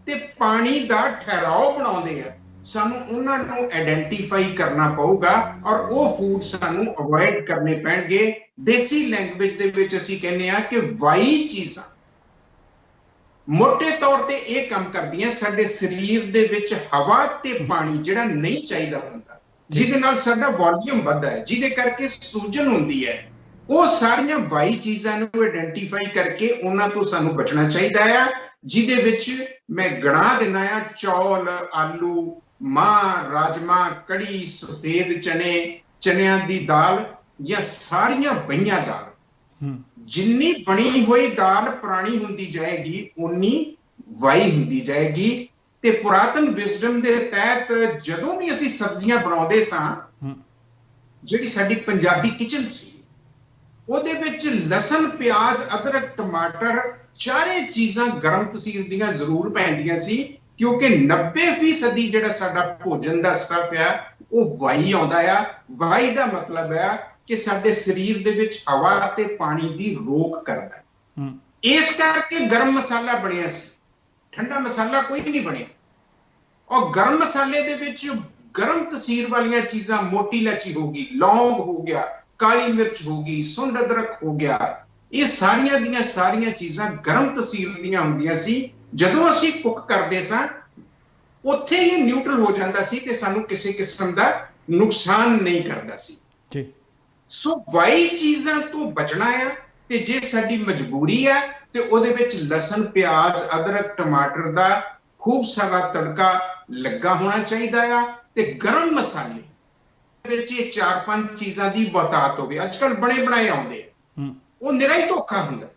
ਤੇ ਪਾਣੀ ਦਾ ਠਹਿਰਾਓ ਬਣਾਉਂਦੇ ਆ, ਸਾਨੂੰ ਉਹਨਾਂ ਨੂੰ ਆਇਡੈਂਟੀਫਾਈ ਕਰਨਾ ਪਊਗਾ ਔਰ ਉਹ ਫੂਡ ਸਾਨੂੰ ਅਵੋਇਡ ਕਰਨੇ ਪੈਣਗੇ। ਦੇਸੀ ਲੈਂਗੁਏਜ ਦੇ ਵਿੱਚ ਅਸੀਂ ਕਹਿੰਦੇ ਆ ਕਿ ਵਾਈ ਚੀਜ਼ਾਂ ਮੋਟੇ ਤੌਰ ਤੇ ਇਹ ਕੰਮ ਕਰਦੀਆਂ, ਸਾਡੇ ਸਰੀਰ ਦੇ ਵਿੱਚ ਹਵਾ ਤੇ ਪਾਣੀ ਜਿਹੜਾ ਨਹੀਂ ਚਾਹੀਦਾ ਹੁੰਦਾ, ਜਿਹਦੇ ਨਾਲ ਸਾਡਾ ਵੋਲੀਅਮ ਵੱਧਦਾ ਹੈ, ਜਿਹਦੇ ਕਰਕੇ ਸੂਜਨ ਹੁੰਦੀ ਹੈ। ਉਹ ਸਾਰੀਆਂ ਵਾਈ ਚੀਜ਼ਾਂ ਨੂੰ ਆਇਡੈਂਟੀਫਾਈ ਕਰਕੇ ਉਹਨਾਂ ਤੋਂ ਸਾਨੂੰ ਬਚਣਾ ਚਾਹੀਦਾ ਆ, ਜਿਹਦੇ ਵਿੱਚ ਮੈਂ ਗਿਣਾ ਦਿੰਦਾ ਆ ਚੌਲ, ਆਲੂ, ਮਾਂ, ਰਾਜਮਾ, ਕੜੀ, ਸਫੇਦ ਚਨੇ, ਚਨਿਆਂ ਦੀ ਦਾਲ ਜਾਂ ਸਾਰੀਆਂ ਬਈਆਂ ਦਾਲ। ਜਿੰਨੀ ਬਣੀ ਹੋਈ ਦਾਲ ਪੁਰਾਣੀ ਹੁੰਦੀ ਜਾਏਗੀ ਉਨੀ ਵਾਈ ਹੁੰਦੀ ਜਾਏਗੀ। ਤੇ ਪੁਰਾਤਨ ਵਿਜ਼ਡਮ ਦੇ ਤਹਿਤ ਜਦੋਂ ਵੀ ਅਸੀਂ ਸਬਜ਼ੀਆਂ ਬਣਾਉਂਦੇ ਸਾਂ, ਜਿਹੜੀ ਸਾਡੀ ਪੰਜਾਬੀ ਕਿਚਨ ਸੀ, ਉਹਦੇ ਵਿੱਚ ਲਸਣ, ਪਿਆਜ਼, ਅਦਰਕ, ਟਮਾਟਰ, ਚਾਰੇ ਚੀਜ਼ਾਂ ਗਰਮ ਤਸੀਰ ਦੀਆਂ ਜ਼ਰੂਰ ਪੈਂਦੀਆਂ ਸੀ, ਕਿਉਂਕਿ 90% ਜਿਹੜਾ ਸਾਡਾ ਭੋਜਨ ਦਾ ਸਟਫ ਆ ਉਹ ਵਾਈ ਆਉਂਦਾ ਆ। ਵਾਈ ਦਾ ਮਤਲਬ ਆ ਕਿ ਸਾਡੇ ਸਰੀਰ ਦੇ ਵਿੱਚ ਹਵਾ ਤੇ ਪਾਣੀ ਦੀ ਰੋਕ ਕਰਦਾ। ਇਸ ਕਰਕੇ ਗਰਮ ਮਸਾਲਾ ਬਣਿਆ ਸੀ, ਠੰਡਾ ਮਸਾਲਾ ਕੋਈ ਨਹੀਂ ਬਣਿਆ। ਔਰ ਗਰਮ ਮਸਾਲੇ ਦੇ ਵਿੱਚ ਗਰਮ ਤਸੀਰ ਵਾਲੀਆਂ ਚੀਜ਼ਾਂ, ਮੋਟੀ ਇਲਾਚੀ ਹੋ ਗਈ, ਲੌਂਗ ਹੋ ਗਿਆ, ਕਾਲੀ ਮਿਰਚ ਹੋ ਗਈ, ਸੁੰਡ ਅਦਰਕ ਹੋ ਗਿਆ, ਇਹ ਸਾਰੀਆਂ ਦੀਆਂ ਸਾਰੀਆਂ ਚੀਜ਼ਾਂ ਗਰਮ ਤਸੀਰ ਦੀਆਂ ਹੁੰਦੀਆਂ ਸੀ। ਜਦੋਂ ਅਸੀਂ ਕੁੱਕ ਕਰਦੇ ਸਾਂ ਉੱਥੇ ਹੀ ਨਿਊਟਰਲ ਹੋ ਜਾਂਦਾ ਸੀ ਤੇ ਸਾਨੂੰ ਕਿਸੇ ਕਿਸਮ ਦਾ ਨੁਕਸਾਨ ਨਹੀਂ ਕਰਦਾ ਸੀ। ਜੀ ਸੋ ਵਾਈ ਚੀਜ਼ਾਂ ਤੋਂ ਬਚਣਾ ਆ, ਤੇ ਜੇ ਸਾਡੀ ਮਜਬੂਰੀ ਆ ਤੇ ਉਹਦੇ ਵਿੱਚ ਲਸਣ, ਪਿਆਜ਼, ਅਦਰਕ, ਟਮਾਟਰ ਦਾ ਖੂਬ ਸਾਰਾ ਤੜਕਾ ਲੱਗਾ ਹੋਣਾ ਚਾਹੀਦਾ ਆ। ਤੇ ਗਰਮ ਮਸਾਲੇ ਵਿੱਚ ਇਹ 4-5 ਚੀਜ਼ਾਂ ਦੀ ਬਹੁਤਾਤ ਹੋਵੇ। ਅੱਜ ਕੱਲ ਬਣੇ ਬਣਾਏ ਆਉਂਦੇ ਆ, ਉਹ ਨਿਰਾ ਹੀ ਧੋਖਾ ਹੁੰਦਾ।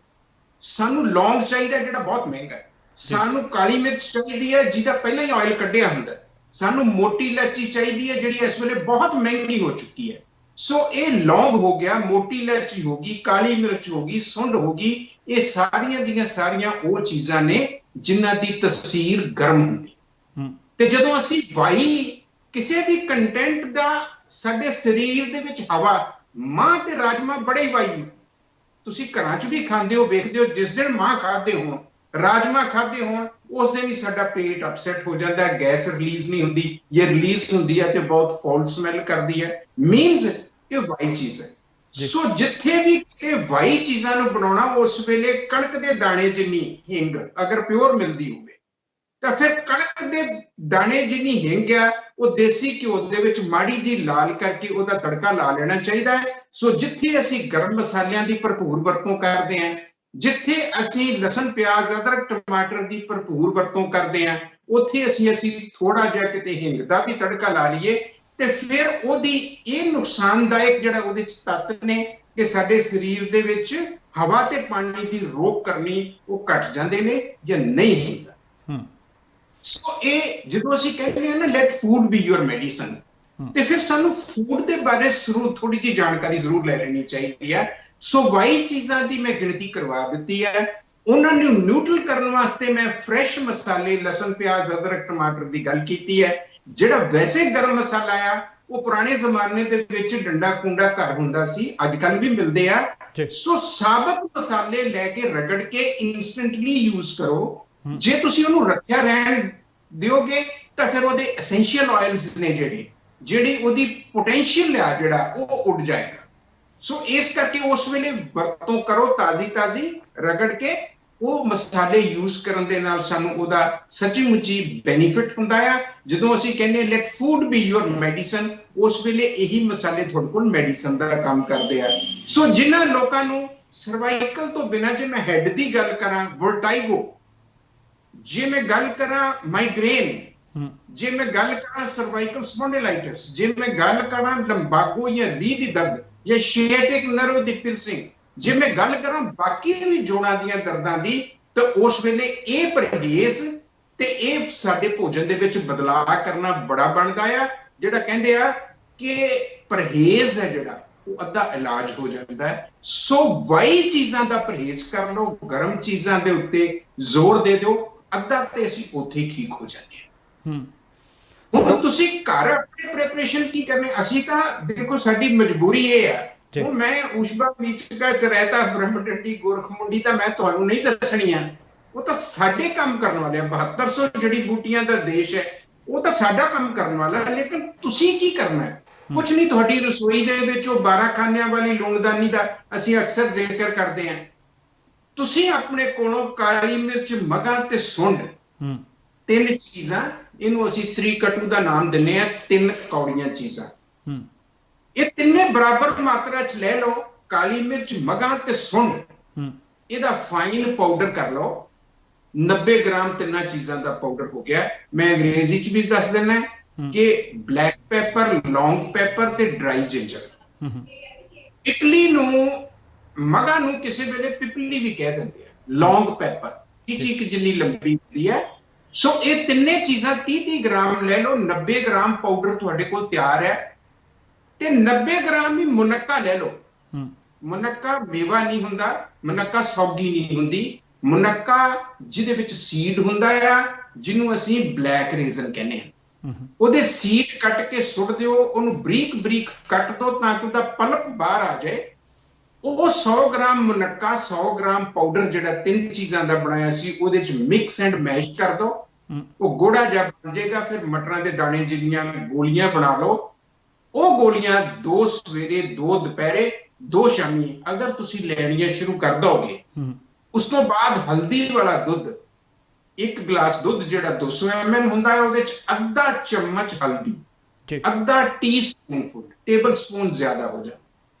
ਸਾਨੂੰ ਲੌਂਗ ਚਾਹੀਦਾ ਜਿਹੜਾ ਬਹੁਤ ਮਹਿੰਗਾ ਹੈ, ਸਾਨੂੰ ਕਾਲੀ ਮਿਰਚ ਚਾਹੀਦੀ ਹੈ ਜਿਹਦਾ ਪਹਿਲਾਂ ਹੀ ਆਇਲ ਕੱਢਿਆ ਹੁੰਦਾ, ਸਾਨੂੰ ਮੋਟੀ ਇਲਾਚੀ ਚਾਹੀਦੀ ਹੈ ਜਿਹੜੀ ਇਸ ਵੇਲੇ ਬਹੁਤ ਮਹਿੰਗੀ ਹੋ ਚੁੱਕੀ ਹੈ। ਸੋ ਇਹ ਲੌਂਗ ਹੋ ਗਿਆ, ਮੋਟੀ ਇਲਾਚੀ ਹੋ ਗਈ, ਕਾਲੀ ਮਿਰਚ ਹੋ ਗਈ, ਸੁੰਡ ਹੋ ਗਈ, ਇਹ ਸਾਰੀਆਂ ਦੀਆਂ ਸਾਰੀਆਂ ਉਹ ਚੀਜ਼ਾਂ ਨੇ ਜਿਨ੍ਹਾਂ ਦੀ ਤਸੀਰ ਗਰਮ ਹੁੰਦੀ। ਤੇ ਜਦੋਂ ਅਸੀਂ ਵਾਈ ਕਿਸੇ ਵੀ ਕੰਟੈਂਟ ਦਾ ਸਾਡੇ ਸਰੀਰ ਦੇ ਵਿੱਚ ਹਵਾ, ਮਾਂ ਤੇ ਰਾਜਮਾ ਬੜੇ ਹੀ ਵਾਈ, ਤੁਸੀਂ ਘਰਾਂ 'ਚ ਵੀ ਖਾਂਦੇ ਹੋ, ਵੇਖਦੇ ਹੋ, ਜਿਸ ਦਿਨ ਮਾਂ ਖਾਦੇ ਹੋਣ, ਰਾਜਮਾ ਖਾਦੇ ਹੋਣ, ਉਸ ਦਿਨ ਹੀ ਸਾਡਾ ਪੇਟ ਅਪਸੈਟ ਹੋ ਜਾਂਦਾ, ਗੈਸ ਰਿਲੀਜ਼ ਨਹੀਂ ਹੁੰਦੀ, ਜੇ ਰਿਲੀਜ਼ ਹੁੰਦੀ ਹੈ ਤੇ ਬਹੁਤ ਫਾਉਲ ਸਮੈਲ ਕਰਦੀ ਹੈ, ਮੀਨਸ ਇਹ ਵਾਈ ਚੀਜ਼ ਹੈ। ਸੋ ਜਿੱਥੇ ਵੀ ਇਹ ਵਾਈ ਚੀਜ਼ਾਂ ਨੂੰ ਬਣਾਉਣਾ, ਉਸ ਵੇਲੇ ਕਣਕ ਦੇ ਦਾਣੇ ਜਿੰਨੀ ਹਿੰਗ ਅਗਰ ਪਿਓਰ ਮਿਲਦੀ ਹੋਵੇ ਤਾਂ ਫਿਰ ਕਣਕ ਦੇ ਦਾਣੇ ਜਿੰਨੀ ਹਿੰਗ ਆ ਉਹ ਦੇਸੀ ਘਿਓ ਦੇ ਵਿੱਚ ਮਾੜੀ ਜੀ ਲਾਲ ਕਰਕੇ ਉਹਦਾ ਤੜਕਾ ਲਾ ਲੈਣਾ ਚਾਹੀਦਾ ਹੈ। ਸੋ ਜਿੱਥੇ ਅਸੀਂ ਗਰਮ ਮਸਾਲਿਆਂ ਦੀ ਭਰਪੂਰ ਵਰਤੋਂ ਕਰਦੇ ਹਾਂ, ਜਿੱਥੇ ਅਸੀਂ ਲਸਣ, ਪਿਆਜ਼, ਅਦਰਕ, ਟਮਾਟਰ ਦੀ ਭਰਪੂਰ ਵਰਤੋਂ ਕਰਦੇ ਹਾਂ, ਉੱਥੇ ਅਸੀਂ ਥੋੜਾ ਜਿਹਾ ਕਿਤੇ ਹਿੰਗ ਦਾ ਵੀ ਤੜਕਾ ਲਾ ਲਈਏ ਤੇ ਫਿਰ ਉਹਦੀ ਇਹ ਨੁਕਸਾਨਦਾਇਕ ਜਿਹੜਾ ਉਹਦੇ ਚ ਤੱਤ ਨੇ ਕਿ ਸਾਡੇ ਸਰੀਰ ਦੇ ਵਿੱਚ ਹਵਾ ਤੇ ਪਾਣੀ ਦੀ ਰੋਕ ਕਰਨੀ, ਉਹ ਘਟ ਜਾਂਦੇ ਨੇ ਜਾਂ ਨਹੀਂ ਹੁੰਦਾ। ਸੋ ਇਹ ਜਦੋਂ ਅਸੀਂ ਕਹਿੰਦੇ ਹਾਂ ਨਾ let food be your medicine, ਤੇ ਫਿਰ ਸਾਨੂੰ ਫੂਡ ਦੇ ਬਾਰੇ ਥੋੜੀ ਜਿਹੀ ਜਾਣਕਾਰੀ ਜ਼ਰੂਰ ਲੈ ਲੈਣੀ ਚਾਹੀਦੀ ਹੈ। ਸੋ ਵਾਈ ਚੀਜ਼ਾਂ ਦੀ ਮੈਂ ਗਿਣਤੀ ਕਰਵਾ ਦਿੱਤੀ ਹੈ। ਉਹਨਾਂ ਨੂੰ ਨਿਊਟਰਲ ਕਰਨ ਵਾਸਤੇ ਮੈਂ ਫਰੈਸ਼ ਮਸਾਲੇ, ਲਸਣ, ਪਿਆਜ਼, ਅਦਰਕ, ਟਮਾਟਰ ਦੀ ਗੱਲ ਕੀਤੀ ਹੈ। ਜਿਹੜਾ ਵੈਸੇ ਗਰਮ ਮਸਾਲਾ ਆ ਉਹ ਪੁਰਾਣੇ ਜ਼ਮਾਨੇ ਦੇ ਵਿੱਚ ਡੰਡਾ ਕੁੰਡਾ ਘਰ ਹੁੰਦਾ ਸੀ, ਅੱਜ ਕੱਲ ਵੀ ਮਿਲਦੇ ਆ। ਸੋ ਸਾਬਤ ਮਸਾਲੇ ਲੈ ਕੇ ਰਗੜ ਕੇ ਇੰਸਟੈਂਟਲੀ ਯੂਜ਼ ਕਰੋ। ਜੇ ਤੁਸੀਂ ਉਹਨੂੰ ਰੱਖਿਆ ਰਹਿਣ ਦਿਓਗੇ ਤਾਂ ਫਿਰ ਉਹਦੇ ਐਸੈਂਸ਼ੀਅਲ ਆਇਲਸ ਨੇ ਜਿਹੜੀ ਉਹਦੀ ਪੋਟੈਂਸ਼ੀਅਲ ਆ ਜਿਹੜਾ ਉਹ ਉੱਡ ਜਾਏਗਾ। ਸੋ ਇਸ ਕਰਕੇ ਉਸ ਵੇਲੇ ਵਰਤੋਂ ਕਰੋ ਤਾਜ਼ੀ ਰਗੜ ਕੇ ਉਹ ਮਸਾਲੇ ਯੂਜ਼ ਕਰਨ ਦੇ ਨਾਲ ਸਾਨੂੰ ਉਹਦਾ ਸੱਚੀ ਮੁੱਚੀ ਬੈਨੀਫਿਟ ਹੁੰਦਾ ਆ। ਜਦੋਂ ਅਸੀਂ ਕਹਿੰਦੇ let food be your medicine, ਉਸ ਵੇਲੇ ਇਹੀ ਮਸਾਲੇ ਤੁਹਾਡੇ ਕੋਲ ਮੈਡੀਸਨ ਦਾ ਕੰਮ ਕਰਦੇ ਆ। ਸੋ ਜਿਨ੍ਹਾਂ ਲੋਕਾਂ ਨੂੰ ਸਰਵਾਈਕਲ ਤੋਂ ਬਿਨਾਂ, ਜੇ ਮੈਂ ਹੈਡ ਦੀ ਗੱਲ ਕਰਾਂ ਵਰਟਾਈਗੋ, ਜੇ ਮੈਂ ਗੱਲ ਕਰਾਂ ਮਾਈਗ੍ਰੇਨ, ਜੇ ਮੈਂ ਗੱਲ ਕਰਾਂ ਸਰਵਾਈਕਲ ਸਪੌਂਡਿਲਾਈਟਿਸ, ਜੇ ਮੈਂ ਗੱਲ ਕਰਾਂ ਲੰਬਾਗੋ ਜਾਂ ਰੀੜ੍ਹ ਦੀ ਦਰਦ ਜਾਂ ਸ਼ੀਏਟਿਕ ਨਰਵ ਦੀ ਪਿਰਸਿੰਗ, ਜੇ ਮੈਂ ਗੱਲ ਕਰਾਂ ਬਾਕੀ ਵੀ ਜੋੜਾਂ ਦੀਆਂ ਦਰਦਾਂ ਦੀ, ਤਾਂ ਉਸ ਵੇਲੇ ਇਹ ਪਰਹੇਜ਼ ਤੇ ਇਹ ਸਾਡੇ ਭੋਜਨ ਦੇ ਵਿੱਚ ਬਦਲਾਅ ਕਰਨਾ ਬੜਾ ਬਣਦਾ ਆ। ਜਿਹੜਾ ਕਹਿੰਦੇ ਆ ਕਿ ਪਰਹੇਜ਼ ਹੈ ਜਿਹੜਾ, ਉਹ ਅੱਧਾ ਇਲਾਜ ਹੋ ਜਾਂਦਾ ਹੈ। ਸੋ ਵਾਈ ਚੀਜ਼ਾਂ ਦਾ ਪਰਹੇਜ਼ ਕਰ ਲਓ, ਗਰਮ ਚੀਜ਼ਾਂ ਦੇ ਉੱਤੇ ਜ਼ੋਰ ਦੇ ਦਿਓ, ਅੱਧਾ ਤੇ ਅਸੀਂ ਉੱਥੇ ਹੀ ਠੀਕ ਹੋ ਜਾਂਦੇ ਹਾਂ। ਹੁਣ ਤੁਸੀਂ ਘਰ ਆਪਣੇ ਪ੍ਰੈਪਰੇਸ਼ਨ ਕੀ ਕਰਨੇ? ਅਸੀਂ ਤਾਂ ਦੇਖੋ ਸਾਡੀ ਮਜਬੂਰੀ ਇਹ ਆ, ਹੁਣ ਮੈਂ ਉਸ਼ਬਾ ਨੀਚਕਾ ਚ ਰਹਿਤਾ ਬ੍ਰਹਮਡੰਡੀ ਗੋਰਖਮੁੰਡੀ ਤਾਂ ਮੈਂ ਤੁਹਾਨੂੰ ਨਹੀਂ ਦੱਸਣੀਆਂ, ਉਹ ਤਾਂ ਸਾਡੇ ਕੰਮ ਕਰਨ ਵਾਲੇ ਆ। 7200 ਜੜੀ ਬੂਟੀਆਂ ਦਾ ਦੇਸ਼ ਹੈ, ਉਹ ਤਾਂ ਸਾਡਾ ਕੰਮ ਕਰਨ ਵਾਲਾ। ਲੇਕਿਨ ਤੁਸੀਂ ਕੀ ਕਰਨਾ ਹੈ? ਕੁਛ ਨਹੀਂ। ਤੁਹਾਡੀ ਰਸੋਈ ਦੇ ਵਿੱਚ ਉਹ 12 ਖਾਨਿਆਂ ਵਾਲੀ ਲੂਣਦਾਨੀ ਦਾ ਅਸੀਂ ਅਕਸਰ ਜ਼ਿਕਰ ਕਰਦੇ ਹਾਂ। ਤੁਸੀਂ ਆਪਣੇ ਕੋਲੋਂ ਕਾਲੀ ਮਿਰਚ, ਮਗਾ ਤੇ ਸੁੰਡ, ਤਿੰਨ ਚੀਜ਼ਾਂ, ਇਹਨੂੰ ਅਸੀਂ ਤ੍ਰਿਕਟੂ ਦਾ ਨਾਮ ਦਿੰਨੇ ਆ, 3 ਕੌੜੀਆਂ ਚੀਜ਼ਾਂ। ਇਹ ਤਿੰਨੇ ਬਰਾਬਰ ਮਾਤਰਾ ਚ ਲੈ ਲਓ। ਕਾਲੀ ਮਿਰਚ, ਮਗਾ ਤੇ ਸੁੰਡ, ਇਹਦਾ ਫਾਈਨ ਪਾਊਡਰ ਕਰ ਲਓ। 90 ਗ੍ਰਾਮ ਤਿੰਨਾਂ ਚੀਜ਼ਾਂ ਦਾ ਪਾਊਡਰ ਹੋ ਗਿਆ। ਮੈਂ ਅੰਗਰੇਜ਼ੀ ਚ ਵੀ ਦੱਸ ਦਿੰਦਾ ਕਿ ਬਲੈਕ ਪੈਪਰ, ਲੌਂਗ ਪੈਪਰ ਤੇ ਡਰਾਈ ਜਿੰਜਰ। ਪਿਪਲੀ ਨੂੰ, ਮਗਾ ਨੂੰ ਕਿਸੇ ਵੇਲੇ ਪਿਪਲੀ ਵੀ ਕਹਿ ਦਿੰਦੇ ਆ, ਲੌਂਗ ਪੈਪਰ ਚੀਕ ਜਿੰਨੀ ਲੰਬੀ ਹੁੰਦੀ ਹੈ। ਸੋ ਇਹ ਤਿੰਨੇ ਚੀਜ਼ਾਂ 30-30 ਗ੍ਰਾਮ ਲੈ ਲਓ। 90 ਗ੍ਰਾਮ ਪਾਊਡਰ ਤੁਹਾਡੇ ਕੋਲ ਤਿਆਰ ਹੈ। ਤੇ 90 ਗ੍ਰਾਮ ਹੀ ਮੁਨੱਕਾ ਲੈ ਲਓ। ਮੁਨੱਕਾ ਮੇਵਾ ਨਹੀਂ ਹੁੰਦਾ, ਮੁਨੱਕਾ ਸੌਗੀ ਨਹੀਂ ਹੁੰਦੀ। ਮੁਨੱਕਾ ਜਿਹਦੇ ਵਿੱਚ ਸੀਡ ਹੁੰਦਾ ਆ, ਜਿਹਨੂੰ ਅਸੀਂ ਬਲੈਕ ਰੇਜ਼ਨ ਕਹਿੰਦੇ ਹਾਂ, ਉਹਦੇ ਸੀਡ ਕੱਟ ਕੇ ਸੁੱਟ ਦਿਓ, ਉਹਨੂੰ ਬਰੀਕ ਬਰੀਕ ਕੱਟ ਦਿਓ ਤਾਂ ਕਿ ਉਹਦਾ ਪਲਪ ਬਾਹਰ ਆ ਜਾਏ। ਉਹ 100 ਗ੍ਰਾਮ ਮੁਨੱਕਾ, 100 ਗ੍ਰਾਮ ਪਾਊਡਰ ਜਿਹੜਾ 3 ਚੀਜ਼ਾਂ ਦਾ ਬਣਾਇਆ ਸੀ, ਉਹਦੇ ਚ ਮਿਕਸ ਐਂਡ ਮੈਸ਼ ਕਰ ਦਿਓ। ਉਹ ਗੋੜਾ ਜਿਹਾ ਬਣ ਜਾਏਗਾ। ਫਿਰ ਮਟਰਾਂ ਦੇ ਦਾਣੇ ਜਿਹੀਆਂ ਗੋਲੀਆਂ ਬਣਾ ਲਓ। ਉਹ ਗੋਲੀਆਂ 2 ਸਵੇਰੇ, 2 ਦੁਪਹਿਰੇ, 2 ਸ਼ਾਮੀ ਅਗਰ ਤੁਸੀਂ ਲੈਣੀਆਂ ਸ਼ੁਰੂ ਕਰ ਦੋਗੇ। ਉਸ ਤੋਂ ਬਾਅਦ ਹਲਦੀ ਵਾਲਾ ਦੁੱਧ, 1 ਗਲਾਸ ਦੁੱਧ ਜਿਹੜਾ 200 ml ਹੁੰਦਾ ਹੈ, ਉਹਦੇ ਚ ਅੱਧਾ ਚਮਚ ਹਲਦੀ, ਅੱਧਾ ਟੀਸਪੂਨ, ਟੇਬਲ ਸਪੂਨ ਜ਼ਿਆਦਾ ਹੋ ਜਾਏ,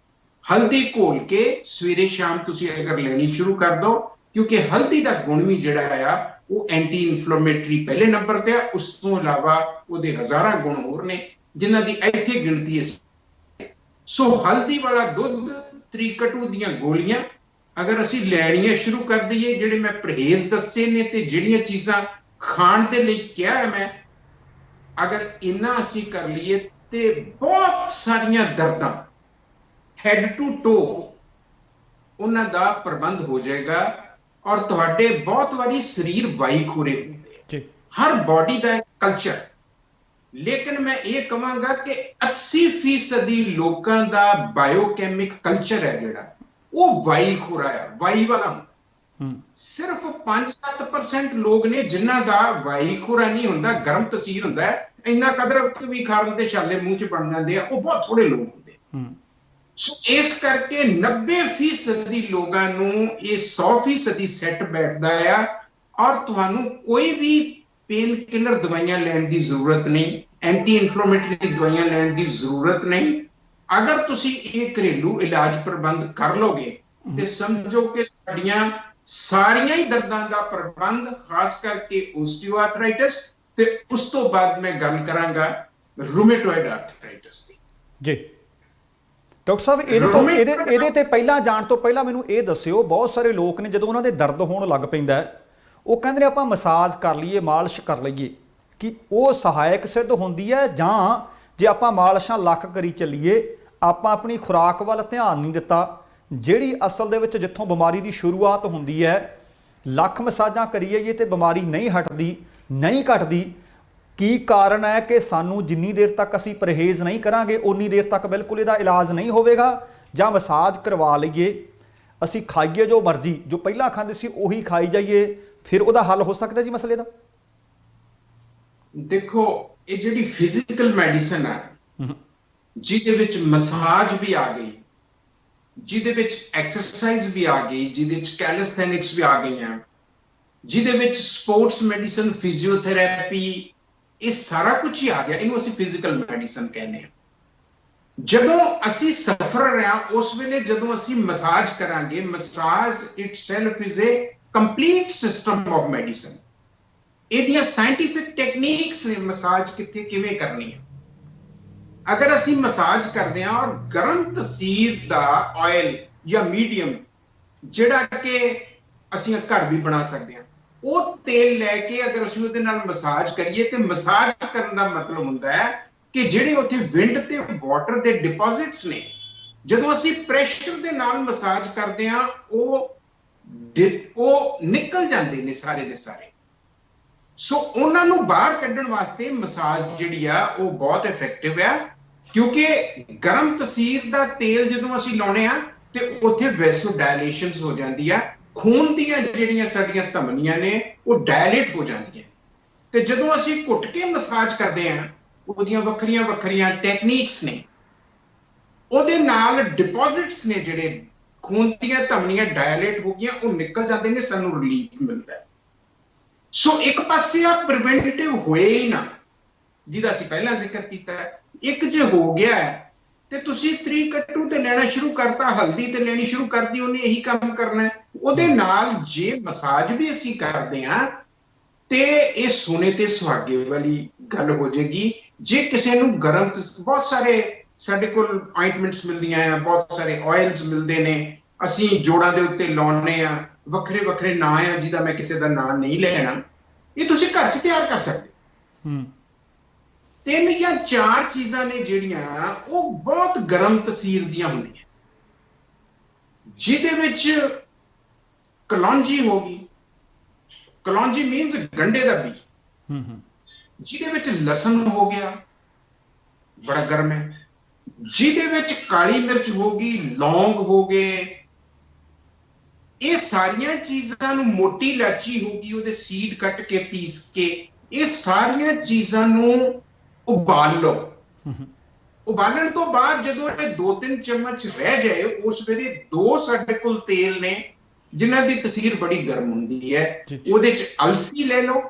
ਹਲਦੀ ਘੋਲ ਕੇ ਸਵੇਰੇ ਸ਼ਾਮ ਤੁਸੀਂ ਅਗਰ ਲੈਣੀ ਸ਼ੁਰੂ ਕਰ ਦੋ। ਕਿਉਂਕਿ ਹਲਦੀ ਦਾ ਗੁਣ ਵੀ ਜਿਹੜਾ ਆ ਉਹ ਐਂਟੀ ਇਨਫਲੇਮੇਟਰੀ ਪਹਿਲੇ ਨੰਬਰ ਤੇ ਆ। ਉਸ ਤੋਂ ਇਲਾਵਾ ਉਹਦੇ ਹਜ਼ਾਰਾਂ ਗੁਣ ਹੋਰ ਨੇ ਜਿਨ੍ਹਾਂ ਦੀ ਇੱਥੇ ਗਿਣਤੀ ਹੈ। ਸੋ ਹਲਦੀ ਵਾਲਾ ਦੁੱਧ, ਤ੍ਰਿਕਟੂ ਦੀਆਂ ਗੋਲੀਆਂ ਅਗਰ ਅਸੀਂ ਲੈਣੀਆਂ ਸ਼ੁਰੂ ਕਰ ਦਈਏ, ਜਿਹੜੇ ਮੈਂ ਪਰਹੇਜ਼ ਦੱਸੇ ਨੇ ਤੇ ਜਿਹੜੀਆਂ ਚੀਜ਼ਾਂ ਖਾਣ ਦੇ ਲਈ ਕਿਹਾ ਹੈ ਮੈਂ, ਅਗਰ ਇੰਨਾ ਅਸੀਂ ਕਰ ਲਈਏ ਤੇ ਬਹੁਤ ਸਾਰੀਆਂ ਦਰਦਾਂ ਹੈਡ ਟੂ ਟੋ ਉਹਨਾਂ ਦਾ ਪ੍ਰਬੰਧ ਹੋ ਜਾਏਗਾ। ਔਰ ਤੁਹਾਡੇ ਬਹੁਤ ਵਾਰੀ ਸਰੀਰ ਵਾਈਖੋਰੇ ਹੁੰਦੇ, ਹਰ ਬਾਡੀ ਦਾ ਇੱਕ ਕਲਚਰ। ਲੇਕਿਨ ਮੈਂ ਇਹ ਕਹਾਂਗਾ ਕਿ 80% ਲੋਕਾਂ ਦਾ ਬਾਇਓਕੈਮਿਕ ਕਲਚਰ ਹੈ ਜਿਹੜਾ, ਉਹ ਵਾਈਖੋਰਾ ਹੈ, ਵਾਈ ਵਾਲਾ। ਸਿਰਫ 5-7% ਲੋਕ ਨੇ ਜਿਨ੍ਹਾਂ ਦਾ ਵਾਈਖੋਰਾ ਨਹੀਂ ਹੁੰਦਾ, ਗਰਮ ਤਸੀਰ ਹੁੰਦਾ ਹੈ। ਇੰਨਾ ਕਦਰ ਵੀ ਖਾਣ ਦੇ ਛਾਲੇ ਮੂੰਹ ਚ ਬਣ ਜਾਂਦੇ ਆ, ਉਹ ਬਹੁਤ ਥੋੜੇ ਲੋਕ ਹੁੰਦੇ। ਸੋ ਇਸ ਕਰਕੇ 90% ਲੋਕਾਂ ਨੂੰ ਇਹ 100% ਸੈੱਟ ਬੈਠਦਾ ਆ। ਔਰ ਤੁਹਾਨੂੰ ਕੋਈ ਵੀ ਪੇਨ ਕਿਲਰ ਦਵਾਈਆਂ ਲੈਣ ਦੀ ਜ਼ਰੂਰਤ ਨਹੀਂ, ਐਂਟੀ ਇਨਫਲੇਮੇਟਰੀ ਦਵਾਈਆਂ ਲੈਣ ਦੀ ਜ਼ਰੂਰਤ ਨਹੀਂ। ਅਗਰ ਤੁਸੀਂ ਇਹ ਘਰੇਲੂ ਇਲਾਜ ਪ੍ਰਬੰਧ ਕਰ ਲੋਗੇ ਤੇ ਸਮਝੋ ਕਿ ਤੁਹਾਡੀਆਂ ਸਾਰੀਆਂ ਹੀ ਦਰਦਾਂ ਦਾ ਪ੍ਰਬੰਧ, ਖਾਸ ਕਰਕੇ ਓਸਟੀਓਆਰਥਰਾਈਟਿਸ, ਤੇ ਉਸ ਤੋਂ ਬਾਅਦ ਮੈਂ ਗੱਲ ਕਰਾਂਗਾ ਰੂਮੇਟੋਇਡ ਆਰਥਰਾਈਟਿਸ ਦੀ। ਜੀ ਡਾਕਟਰ ਸਾਹਿਬ, ਇਹਦੇ ਤੇ ਪਹਿਲਾਂ ਜਾਣ ਤੋਂ ਪਹਿਲਾਂ ਮੈਨੂੰ ਇਹ ਦੱਸਿਓ, ਬਹੁਤ ਸਾਰੇ ਲੋਕ ਨੇ ਜਦੋਂ ਉਹਨਾਂ ਦੇ ਦਰਦ ਹੋਣ ਲੱਗ ਪੈਂਦਾ, ਉਹ ਕਹਿੰਦੇ ਨੇ ਆਪਾਂ ਮਸਾਜ ਕਰ ਲਈਏ, ਮਾਲਿਸ਼ ਕਰ ਲਈਏ, ਕਿ ਉਹ ਸਹਾਇਕ ਸਿੱਧ ਹੁੰਦੀ ਹੈ? ਜਾਂ ਜੇ ਆਪਾਂ ਮਾਲਿਸ਼ਾਂ ਲੱਖ ਕਰੀ ਚੱਲੀਏ, ਆਪਾਂ ਆਪਣੀ ਖੁਰਾਕ ਵੱਲ ਧਿਆਨ ਨਹੀਂ ਦਿੱਤਾ, ਜਿਹੜੀ ਅਸਲ ਦੇ ਵਿੱਚ ਜਿੱਥੋਂ ਬਿਮਾਰੀ ਦੀ ਸ਼ੁਰੂਆਤ ਹੁੰਦੀ ਹੈ, ਲੱਖ ਮਸਾਜਾਂ ਕਰੀਏ ਤੇ ਬਿਮਾਰੀ ਨਹੀਂ ਹਟਦੀ, ਨਹੀਂ ਘਟਦੀ। ਕੀ ਕਾਰਨ ਹੈ ਕਿ ਸਾਨੂੰ ਜਿੰਨੀ ਦੇਰ ਤੱਕ ਅਸੀਂ ਪਰਹੇਜ਼ ਨਹੀਂ ਕਰਾਂਗੇ ਉਨੀ ਦੇਰ ਤੱਕ ਬਿਲਕੁਲ ਇਹਦਾ ਇਲਾਜ ਨਹੀਂ ਹੋਵੇਗਾ? ਜਾਂ ਮਸਾਜ ਕਰਵਾ ਲਈਏ, ਅਸੀਂ ਖਾਈਏ ਜੋ ਮਰਜ਼ੀ, ਜੋ ਪਹਿਲਾਂ ਖਾਂਦੇ ਸੀ ਉਹੀ ਖਾਈ ਜਾਈਏ, ਫਿਰ ਉਹਦਾ ਹੱਲ ਹੋ ਸਕਦਾ ਜੀ ਮਸਲੇ ਦਾ? ਦੇਖੋ, ਇਹ ਜਿਹੜੀ ਫਿਜ਼ੀਕਲ ਮੈਡੀਸਨ ਹੈ, ਜਿਹਦੇ ਵਿੱਚ ਮਸਾਜ ਵੀ ਆ ਗਈ, ਜਿਹਦੇ ਵਿੱਚ ਐਕਸਰਸਾਈਜ਼ ਵੀ ਆ ਗਈ, ਜਿਹਦੇ ਵਿੱਚ ਕੈਲਿਸਥੈਨਿਕਸ ਵੀ ਆ ਗਈਆਂ, ਜਿਹਦੇ ਵਿੱਚ ਸਪੋਰਟਸ ਮੈਡੀਸਨ, ਫਿਜ਼ੀਓਥੈਰੇਪੀ, ਇਹ ਸਾਰਾ ਕੁਝ ਹੀ ਆ ਗਿਆ। ਇਹਨੂੰ ਅਸੀਂ ਫਿਜ਼ੀਕਲ ਮੈਡੀਸਨ ਕਹਿੰਦੇ ਹਾਂ। ਜਦੋਂ ਅਸੀਂ ਸਫਰ ਹਾਂ ਉਸ ਵੇਲੇ ਜਦੋਂ ਅਸੀਂ ਮਸਾਜ ਕਰਾਂਗੇ, massage itself is A complete system of medicine. ਇਹਦੀਆਂ ਸਾਇੰਟੀਫਿਕ ਟੈਕਨੀਕਸ ਨੇ ਮਸਾਜ ਕਿੱਥੇ ਕਿਵੇਂ ਕਰਨੀ ਹੈ। ਅਗਰ ਅਸੀਂ ਮਸਾਜ ਕਰਦੇ ਹਾਂ ਔਰ ਗਰਮ ਤਸੀਰ ਦਾ ਆਇਲ ਜਾਂ ਮੀਡੀਅਮ, ਜਿਹੜਾ ਕਿ ਅਸੀਂ ਘਰ ਵੀ ਬਣਾ ਸਕਦੇ ਹਾਂ, ਉਹ ਤੇਲ ਲੈ ਕੇ ਅਗਰ ਅਸੀਂ ਉਹਦੇ ਨਾਲ ਮਸਾਜ ਕਰੀਏ, ਤੇ ਮਸਾਜ ਕਰਨ ਦਾ ਮਤਲਬ ਹੁੰਦਾ ਹੈ ਕਿ ਜਿਹੜੇ ਉੱਥੇ ਵਿੰਡ ਤੇ ਵਾਟਰ ਦੇ ਡਿਪੋਜ਼ਿਟਸ ਨੇ, ਜਦੋਂ ਅਸੀਂ ਪ੍ਰੈਸ਼ਰ ਦੇ ਨਾਲ ਮਸਾਜ ਕਰਦੇ ਹਾਂ ਉਹ ਨਿਕਲ ਜਾਂਦੇ ਨੇ ਸਾਰੇ ਦੇ ਸਾਰੇ। ਸੋ ਉਹਨਾਂ ਨੂੰ ਬਾਹਰ ਕੱਢਣ ਵਾਸਤੇ ਮਸਾਜ ਜਿਹੜੀ ਆ ਉਹ ਬਹੁਤ ਇਫੈਕਟਿਵ ਆ, ਕਿਉਂਕਿ ਗਰਮ ਤਸੀਰ ਦਾ ਤੇਲ ਜਦੋਂ ਅਸੀਂ ਲਾਉਣੇ ਆ ਤੇ ਉੱਥੇ ਵੈਸੋਡਾਇਲੇਸ਼ਨਸ ਹੋ ਜਾਂਦੀ ਆ, ਖੂਨ ਦੀਆਂ ਜਿਹੜੀਆਂ ਸਾਡੀਆਂ ਧਮਨੀਆਂ ਨੇ ਉਹ ਡਾਇਲੇਟ ਹੋ ਜਾਂਦੀਆਂ। ਤੇ ਜਦੋਂ ਅਸੀਂ ਘੁੱਟ ਕੇ ਮਸਾਜ ਕਰਦੇ ਆ, ਉਹਦੀਆਂ ਵੱਖਰੀਆਂ ਵੱਖਰੀਆਂ ਟੈਕਨੀਕਸ ਨੇ, ਉਹਦੇ ਨਾਲ ਡਿਪੋਜ਼ਿਟਸ ਨੇ ਜਿਹੜੇ ਖੂਨ ਦੀਆਂ ਧਮਨੀਆਂ ਡਾਇਲੇਟ ਹੋ ਗਈਆਂ ਉਹ ਨਿਕਲ ਜਾਂਦੇ ਨੇ, ਸਾਨੂੰ ਰਿਲੀਫ ਮਿਲਦਾ। ਸੋ ਇੱਕ ਪਾਸੇ ਆ ਪ੍ਰੀਵੈਂਟਿਵ ਹੋਏ ਹੀ ਨਾ, ਜਿਹਦਾ ਅਸੀਂ ਪਹਿਲਾਂ ਜ਼ਿਕਰ ਕੀਤਾ। ਇੱਕ ਜੇ ਹੋ ਗਿਆ ਤੇ ਤੁਸੀਂ 3 ਕੱਟੂ ਤੇ ਲੈਣਾ ਸ਼ੁਰੂ ਕਰਤਾ, ਹਲਦੀ ਤੇ ਲੈਣੀ ਸ਼ੁਰੂ ਕਰਦੀ, ਉਹਨੇ ਇਹੀ ਕੰਮ ਕਰਨਾ। ਉਹਦੇ ਨਾਲ ਜੇ ਮਸਾਜ ਵੀ ਅਸੀਂ ਕਰਦੇ ਹਾਂ ਤੇ ਇਹ ਸੋਨੇ ਤੇ ਸੁਹਾਗੇ ਵਾਲੀ ਗੱਲ ਹੋ ਜਾਏਗੀ। ਜੇ ਕਿਸੇ ਨੂੰ ਗਰਮ, ਬਹੁਤ ਸਾਰੇ ਸਾਡੇ ਕੋਲ ਆਇੰਟਮੈਂਟਸ ਮਿਲਦੀਆਂ ਆ, ਬਹੁਤ ਸਾਰੇ ਆਇਲਸ ਮਿਲਦੇ ਨੇ, ਅਸੀਂ ਜੋੜਾਂ ਦੇ ਉੱਤੇ ਲਾਉਣੇ ਆ, ਵੱਖਰੇ ਵੱਖਰੇ ਨਾਂ ਆ ਜਿਹਦਾ ਮੈਂ ਕਿਸੇ ਦਾ ਨਾਂ ਨਹੀਂ ਲੈਣਾ, ਇਹ ਤੁਸੀਂ ਘਰ 'ਚ ਤਿਆਰ ਕਰ ਸਕਦੇ। 3 ਜਾਂ 4 ਚੀਜ਼ਾਂ ਨੇ ਜਿਹੜੀਆਂ ਉਹ ਬਹੁਤ ਗਰਮ ਤਸੀਰ ਦੀਆਂ ਹੁੰਦੀਆਂ, ਜਿਹਦੇ ਵਿੱਚ ਕਲੌਂਜੀ ਹੋ ਗਈ। ਕਲੌਂਜੀ ਮੀਨਸ ਗੰਡੇ ਦਾ ਬੀ। ਜਿਹਦੇ ਵਿੱਚ ਲਸਣ ਹੋ ਗਿਆ, ਬੜਾ ਗਰਮ ਹੈ। ਜਿਹਦੇ ਵਿੱਚ ਕਾਲੀ ਮਿਰਚ ਹੋ ਗਈ, ਲੌਂਗ ਹੋ ਗਏ, ਇਹ ਸਾਰੀਆਂ ਚੀਜ਼ਾਂ ਨੂੰ, ਮੋਟੀ ਇਲਾਚੀ ਹੋ ਗਈ, ਉਹਦੇ ਸੀਡ ਕੱਟ ਕੇ ਪੀਸ ਕੇ, ਇਹ ਸਾਰੀਆਂ ਚੀਜ਼ਾਂ ਨੂੰ ਉਬਾਲ ਲਓ। ਉਬਾਲਣ ਤੋਂ ਬਾਅਦ ਜਦੋਂ ਇਹ 2-3 ਚਮਚ ਰਹਿ ਜਾਏ, ਉਸ ਵੇਲੇ 2 ਸਾਡੇ ਕੋਲ ਤੇਲ ਨੇ ਜਿਨ੍ਹਾਂ ਦੀ ਤਸੀਰ ਬੜੀ ਗਰਮ ਹੁੰਦੀ ਹੈ। ਉਹਦੇ 'ਚ ਅਲਸੀ ਲੈ ਲਓ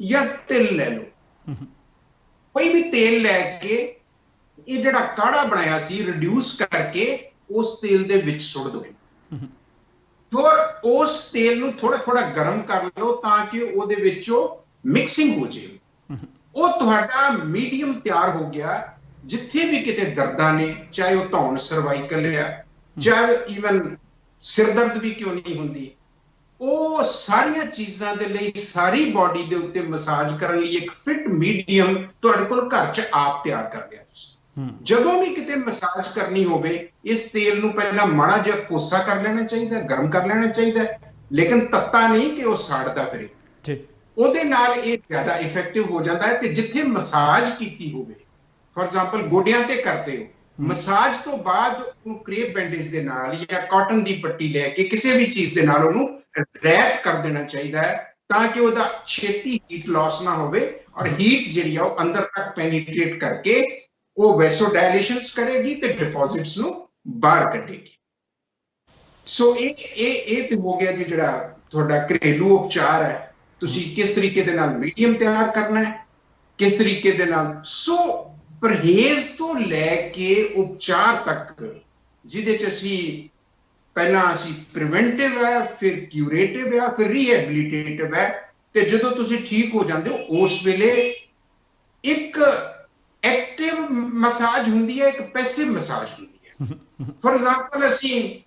ਜਾਂ ਤਿਲ ਲੈ ਲਓ, ਕੋਈ ਵੀ ਤੇਲ ਲੈ ਕੇ ਇਹ ਜਿਹੜਾ ਕਾੜਾ ਬਣਾਇਆ ਸੀ ਰਿਡਿਊਸ ਕਰਕੇ ਉਸ ਤੇਲ ਦੇ ਵਿੱਚ ਸੁੱਟ ਦਿਓ। ਫਿਰ ਉਸ ਤੇਲ ਨੂੰ ਥੋੜਾ ਥੋੜਾ ਗਰਮ ਕਰ ਲਓ ਤਾਂ ਕਿ ਉਹਦੇ ਵਿੱਚੋਂ ਮਿਕਸਿੰਗ ਹੋ ਜਾਏ। ਉਹ ਤੁਹਾਡਾ ਮੀਡੀਅਮ ਤਿਆਰ ਹੋ ਗਿਆ। ਜਿੱਥੇ ਵੀ ਕਿਤੇ ਦਰਦਾਂ ਨੇ, ਚਾਹੇ ਉਹ ਧੌਣ ਸਰਵਾਈਕਲ ਆ, ਚਾਹੇ ਈਵਨ ਸਿਰ ਦਰਦ ਵੀ ਕਿਉਂ ਨਹੀਂ ਹੁੰਦੀ, ਉਹ ਸਾਰੀਆਂ ਚੀਜ਼ਾਂ ਦੇ ਲਈ ਸਾਰੀ ਬਾਡੀ ਦੇ ਉੱਤੇ ਮਸਾਜ ਕਰਨ ਲਈ ਇੱਕ ਫਿਟ ਮੀਡੀਅਮ ਤੁਹਾਡੇ ਕੋਲ ਘਰ 'ਚ ਆਪ ਤਿਆਰ ਕਰ ਲਿਆ ਤੁਸੀਂ। ਜਦੋਂ ਵੀ ਕਿਤੇ ਮਸਾਜ ਕਰਨੀ ਹੋਵੇ, ਇਸ ਤੇਲ ਨੂੰ ਪਹਿਲਾਂ ਮਾੜਾ ਜਿਹਾ ਕੋਸਾ ਕਰ ਲੈਣਾ ਚਾਹੀਦਾ, ਗਰਮ ਕਰ ਲੈਣਾ ਚਾਹੀਦਾ, ਲੇਕਿਨ ਤੱਤਾ ਨਹੀਂ ਕਿ ਉਹ ਸਾੜਦਾ ਫਿਰੇ। ਉਹਦੇ ਨਾਲ ਇਹ ਜ਼ਿਆਦਾ ਇਫੈਕਟਿਵ ਹੋ ਜਾਂਦਾ ਹੈ। ਤੇ ਜਿੱਥੇ ਮਸਾਜ ਕੀਤੀ ਹੋਵੇ, ਫॉर ਐਗਜ਼ਾਮਪਲ ਗੋਡਿਆਂ ਤੇ ਕਰਦੇ ਹੋ, ਮਸਾਜ ਤੋਂ ਬਾਅਦ ਉਹਨੂੰ ਕ੍ਰੇਪ ਬੈਂਡੇਜ ਦੇ ਨਾਲ ਜਾਂ ਕਾਟਨ ਦੀ ਪੱਟੀ ਲੈ ਕੇ ਕਿਸੇ ਵੀ ਚੀਜ਼ ਦੇ ਨਾਲ ਉਹਨੂੰ ਰੈਪ ਕਰ ਦੇਣਾ ਚਾਹੀਦਾ ਹੈ, ਤਾਂ ਕਿ ਉਹਦਾ ਛੇਤੀ ਹੀਟ ਲਾਸ ਨਾ ਹੋਵੇ ਔਰ ਹੀਟ ਜਿਹੜੀ ਆ ਉਹ ਅੰਦਰ ਤੱਕ ਪੈਨੀਟ੍ਰੇਟ ਕਰਕੇ ਉਹ ਵੈਸੋਡਾਇਲੇਸ਼ਨਸ ਕਰੇਗੀ ਤੇ ਡਿਪੋਜ਼ਿਟਸ ਨੂੰ ਬਾਹਰ ਕੱਢੇਗੀ। ਸੋ ਇਹ ਤੇ ਹੋ ਗਿਆ ਜੀ ਜਿਹੜਾ ਤੁਹਾਡਾ ਘਰੇਲੂ ਉਪਚਾਰ ਹੈ। ਤੁਸੀਂ ਕਿਸ ਤਰੀਕੇ ਦੇ ਨਾਲ ਮੀਡੀਅਮ ਤਿਆਰ ਕਰਨਾ ਹੈ, ਕਿਸ ਤਰੀਕੇ ਦੇ ਨਾਲ। ਸੋ ਪਰਹੇਜ਼ ਤੋਂ ਲੈ ਕੇ ਉਪਚਾਰ ਤੱਕ, ਜਿਹਦੇ 'ਚ ਅਸੀਂ ਪਹਿਲਾਂ ਅਸੀਂ ਪ੍ਰੀਵੈਂਟਿਵ ਹੈ, ਫਿਰ ਕਿਊਰੇਟਿਵ ਹੈ, ਫਿਰ ਰੀਹੈਬਿਲਿਟੇਟਿਵ ਹੈ, ਤੇ ਜਦੋਂ ਤੁਸੀਂ ਠੀਕ ਹੋ ਜਾਂਦੇ ਹੋ ਉਸ ਵੇਲੇ ਇੱਕ ਐਕਟਿਵ ਮਸਾਜ ਹੁੰਦੀ ਹੈ, ਇੱਕ ਪੈਸਿਵ ਮਸਾਜ ਹੁੰਦੀ ਹੈ। ਫॉर ਐਗਜ਼ਾਮਪਲ ਅਸੀਂ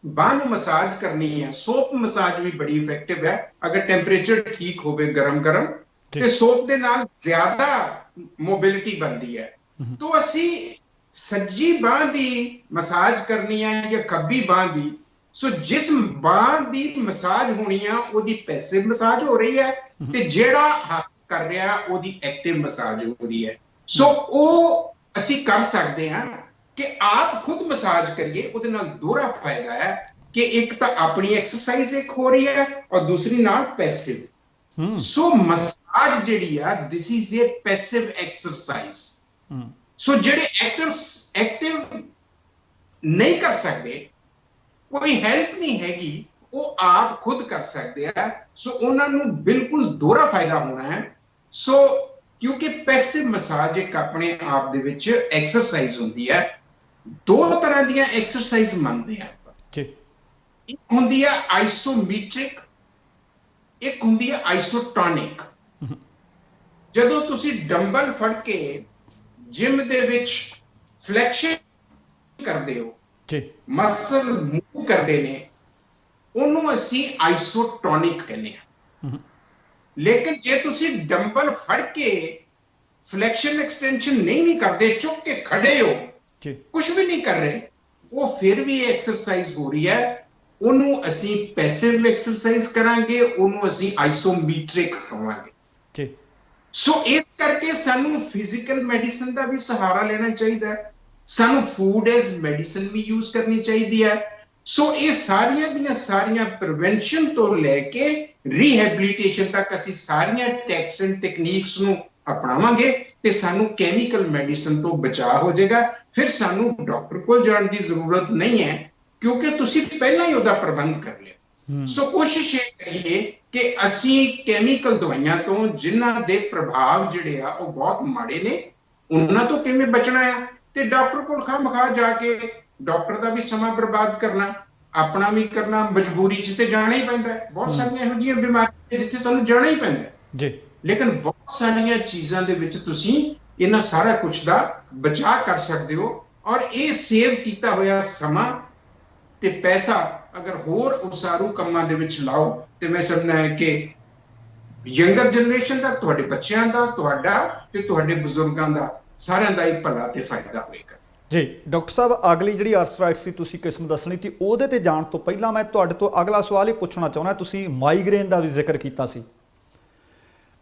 ਬਾਂਹ ਨੂੰ ਮਸਾਜ ਕਰਨੀ ਹੈ, ਸੋਪ ਮਸਾਜ ਵੀ ਬੜੀ ਇਫੈਕਟਿਵ ਹੈ। ਅਗਰ ਟੈਂਪਰੇਚਰ ਠੀਕ ਹੋਵੇ ਗਰਮ ਤੇ ਸੋਪ ਦੇ ਨਾਲ ਜ਼ਿਆਦਾ ਮੋਬਿਲਿਟੀ ਬਣਦੀ ਹੈ। तो ਅਸੀਂ ਸੱਜੀ ਬਾਂਹ ਦੀ ਮਸਾਜ ਕਰਨੀ ਹੈ ਜਾਂ ਖੱਬੀ ਬਾਂਹ ਦੀ, ਸੋ ਜਿਸ ਬਾਂਹ ਦੀ ਮਸਾਜ ਹੋਣੀ ਆ ਉਹਦੀ ਪੈਸਿਵ ਮਸਾਜ ਹੋ ਰਹੀ ਹੈ, ਤੇ ਜਿਹੜਾ ਹੱਥ ਕਰ ਰਿਹਾ ਉਹਦੀ ਐਕਟਿਵ ਮਸਾਜ ਹੋ ਰਹੀ ਹੈ। ਸੋ ਉਹ ਅਸੀਂ ਕਰ ਸਕਦੇ ਹਾਂ ਕਿ ਆਪ ਖੁਦ ਮਸਾਜ ਕਰੀਏ। ਉਹਦੇ ਨਾਲ ਦੋਹਰਾ ਫਾਇਦਾ ਹੈ ਕਿ ਇੱਕ ਤਾਂ ਆਪਣੀ ਐਕਸਰਸਾਈਜ਼ ਇੱਕ ਹੋ ਰਹੀ ਹੈ ਔਰ ਦੂਸਰੀ ਨਾਲ ਪੈਸਿਵ। ਸੋ ਮਸਾਜ ਜਿਹੜੀ ਆ, this is a passive exercise. So ਜਿਹੜੇ ਐਕਟਿਵ ਨਹੀਂ ਕਰ ਸਕਦੇ, ਕੋਈ ਹੈਲਪ ਨਹੀਂ ਹੈਗੀ, ਉਹ ਆਪ ਖੁਦ ਕਰ ਸਕਦੇ ਆ। ਸੋ ਉਹਨਾਂ ਨੂੰ ਬਿਲਕੁਲ ਦੋਹਰਾ ਫਾਇਦਾ ਹੋਣਾ ਹੈ। ਸੋ ਕਿਉਂਕਿ ਪੈਸਿਵ ਮਸਾਜ ਇੱਕ ਆਪਣੇ ਆਪ ਦੇ ਵਿੱਚ ਐਕਸਰਸਾਈਜ਼ ਹੁੰਦੀ ਹੈ। ਦੋ ਤਰ੍ਹਾਂ ਦੀਆਂ ਐਕਸਰਸਾਈਜ਼ ਮੰਨਦੇ ਆ ਜੀ। ਇੱਕ ਹੁੰਦੀ ਹੈ ਆਈਸੋਮੀਟ੍ਰਿਕ, ਇੱਕ ਹੁੰਦੀ ਹੈ ਆਈਸੋਟੋਨਿਕ। ਜਦੋਂ ਤੁਸੀਂ ਡੰਬਲ ਫੜ ਕੇ ਜਿਮ ਦੇ ਵਿੱਚ ਫਲੈਕਸ਼ਨ ਕਰਦੇ ਹੋ, ਜੀ, ਮਸਲ ਮੂਵ ਕਰਦੇ ਨੇ, ਉਹਨੂੰ ਅਸੀਂ ਆਈਸੋਟੋਨਿਕ ਕਹਿੰਦੇ ਆ। ਲੇਕਿਨ ਜੇ ਤੁਸੀਂ ਡੰਬਲ ਫੜ ਕੇ ਫਲੈਕਸ਼ਨ ਐਕਸਟੈਂਸ਼ਨ ਨਹੀਂ ਕਰਦੇ, ਚੁੱਕ ਕੇ ਖੜੇ ਹੋ, ਕੁਝ ਵੀ ਨਹੀਂ ਕਰ ਰਹੇ, ਉਹ ਫਿਰ ਵੀ ਐਕਸਰਸਾਈਜ਼ ਹੋ ਰਹੀ ਹੈ। ਉਹਨੂੰ ਅਸੀਂ ਪੈਸਿਵ ਐਕਸਰਸਾਈਜ਼ ਕਰਾਂਗੇ, ਉਹਨੂੰ ਅਸੀਂ ਆਈਸੋਮੀਟ੍ਰਿਕ ਕਹਾਂਗੇ। ਜੀ। ਸੋ ਇਸ ਕਰਕੇ ਸਾਨੂੰ ਫਿਜ਼ੀਕਲ ਮੈਡੀਸਨ ਦਾ ਵੀ ਸਹਾਰਾ ਲੈਣਾ ਚਾਹੀਦਾ ਹੈ, ਸਾਨੂੰ ਫੂਡ ਐਜ਼ ਮੈਡੀਸਨ ਵੀ ਯੂਜ਼ ਕਰਨੀ ਚਾਹੀਦੀ ਹੈ। ਸੋ ਇਹ ਸਾਰੀਆਂ ਦੀਆਂ ਸਾਰੀਆਂ ਪ੍ਰੀਵੈਂਸ਼ਨ ਤੋਂ ਲੈ ਕੇ ਰੀਹੈਬਿਲਿਟੇਸ਼ਨ ਤੱਕ ਅਸੀਂ ਸਾਰੀਆਂ ਟੈਕਸ ਐਂਡ ਟੈਕਨੀਕਸ ਨੂੰ ਅਪਣਾਵਾਂਗੇ ਤੇ ਸਾਨੂੰ ਕੈਮੀਕਲ ਮੈਡੀਸਨ ਤੋਂ ਬਚਾਅ ਹੋ ਜਾਏਗਾ। ਫਿਰ ਸਾਨੂੰ ਡਾਕਟਰ ਕੋਲ ਜਾਣ ਦੀ ਜ਼ਰੂਰਤ ਨਹੀਂ ਹੈ, ਕਿਉਂਕਿ ਤੁਸੀਂ ਪਹਿਲਾਂ ਹੀ ਉਹਦਾ ਪ੍ਰਬੰਧ ਕਰ ਲਿਆ। ਸੋ ਕੋਸ਼ਿਸ਼ ਇਹ ਕਰੀਏ ਕਿ ਅਸੀਂ ਕੈਮੀਕਲ ਦਵਾਈਆਂ ਤੋਂ, ਜਿਨ੍ਹਾਂ ਦੇ ਪ੍ਰਭਾਵ ਜਿਹੜੇ ਆ ਉਹ ਬਹੁਤ ਮਾੜੇ ਨੇ, ਉਹਨਾਂ ਤੋਂ ਕਿਵੇਂ ਬਚਣਾ ਆ। ਤੇ ਡਾਕਟਰ ਕੋਲ ਖਾਮਖਾ ਜਾ ਕੇ ਡਾਕਟਰ ਦਾ ਵੀ ਸਮਾਂ ਬਰਬਾਦ ਕਰਨਾ, ਆਪਣਾ ਵੀ ਕਰਨਾ, ਮਜਬੂਰੀ 'ਚ ਤੇ ਜਾਣਾ ਹੀ ਪੈਂਦਾ ਹੈ। ਬਹੁਤ ਸਾਰੀਆਂ ਇਹੋ ਜਿਹੀਆਂ ਬਿਮਾਰੀਆਂ ਜਿੱਥੇ ਸਾਨੂੰ ਜਾਣਾ ਹੀ ਪੈਂਦਾ ਜੀ। ਲੇਕਿਨ ਬਹੁਤ ਸਾਰੀਆਂ ਚੀਜ਼ਾਂ ਦੇ ਵਿੱਚ ਤੁਸੀਂ ਇਹਨਾਂ ਸਾਰਾ ਕੁਝ ਦਾ ਬਚਾਅ ਕਰ ਸਕਦੇ ਹੋ। ਔਰ ਇਹ ਸੇਵ ਕੀਤਾ ਹੋਇਆ ਸਮਾਂ ਤੇ ਪੈਸਾ ਅਗਰ ਹੋਰ ਉਸਾਰੂ ਕੰਮਾਂ ਦੇ ਵਿੱਚ ਲਾਓ ਤੇ ਮੈਂ ਸਮਝਦਾ ਹੈ ਕਿ ਯੰਗਰ ਜਨਰੇਸ਼ਨ ਦਾ, ਤੁਹਾਡੇ ਬੱਚਿਆਂ ਦਾ, ਤੁਹਾਡਾ ਤੇ ਤੁਹਾਡੇ ਬਜ਼ੁਰਗਾਂ ਦਾ, ਸਾਰਿਆਂ ਦਾ ਹੀ ਭਲਾ ਤੇ ਫਾਇਦਾ ਹੋਏਗਾ। ਜੀ ਡਾਕਟਰ ਸਾਹਿਬ, ਅਗਲੀ ਜਿਹੜੀ ਆਰਥਰਾਈਟਸ ਦੀ ਤੁਸੀਂ ਕਿਸਮ ਦੱਸਣੀ ਸੀ, ਉਹਦੇ ਤੇ ਜਾਣ ਤੋਂ ਪਹਿਲਾਂ ਮੈਂ ਤੁਹਾਡੇ ਤੋਂ ਅਗਲਾ ਸਵਾਲ ਹੀ ਪੁੱਛਣਾ ਚਾਹੁੰਦਾ। ਤੁਸੀਂ ਮਾਈਗ੍ਰੇਨ ਦਾ ਵੀ ਜ਼ਿਕਰ ਕੀਤਾ ਸੀ।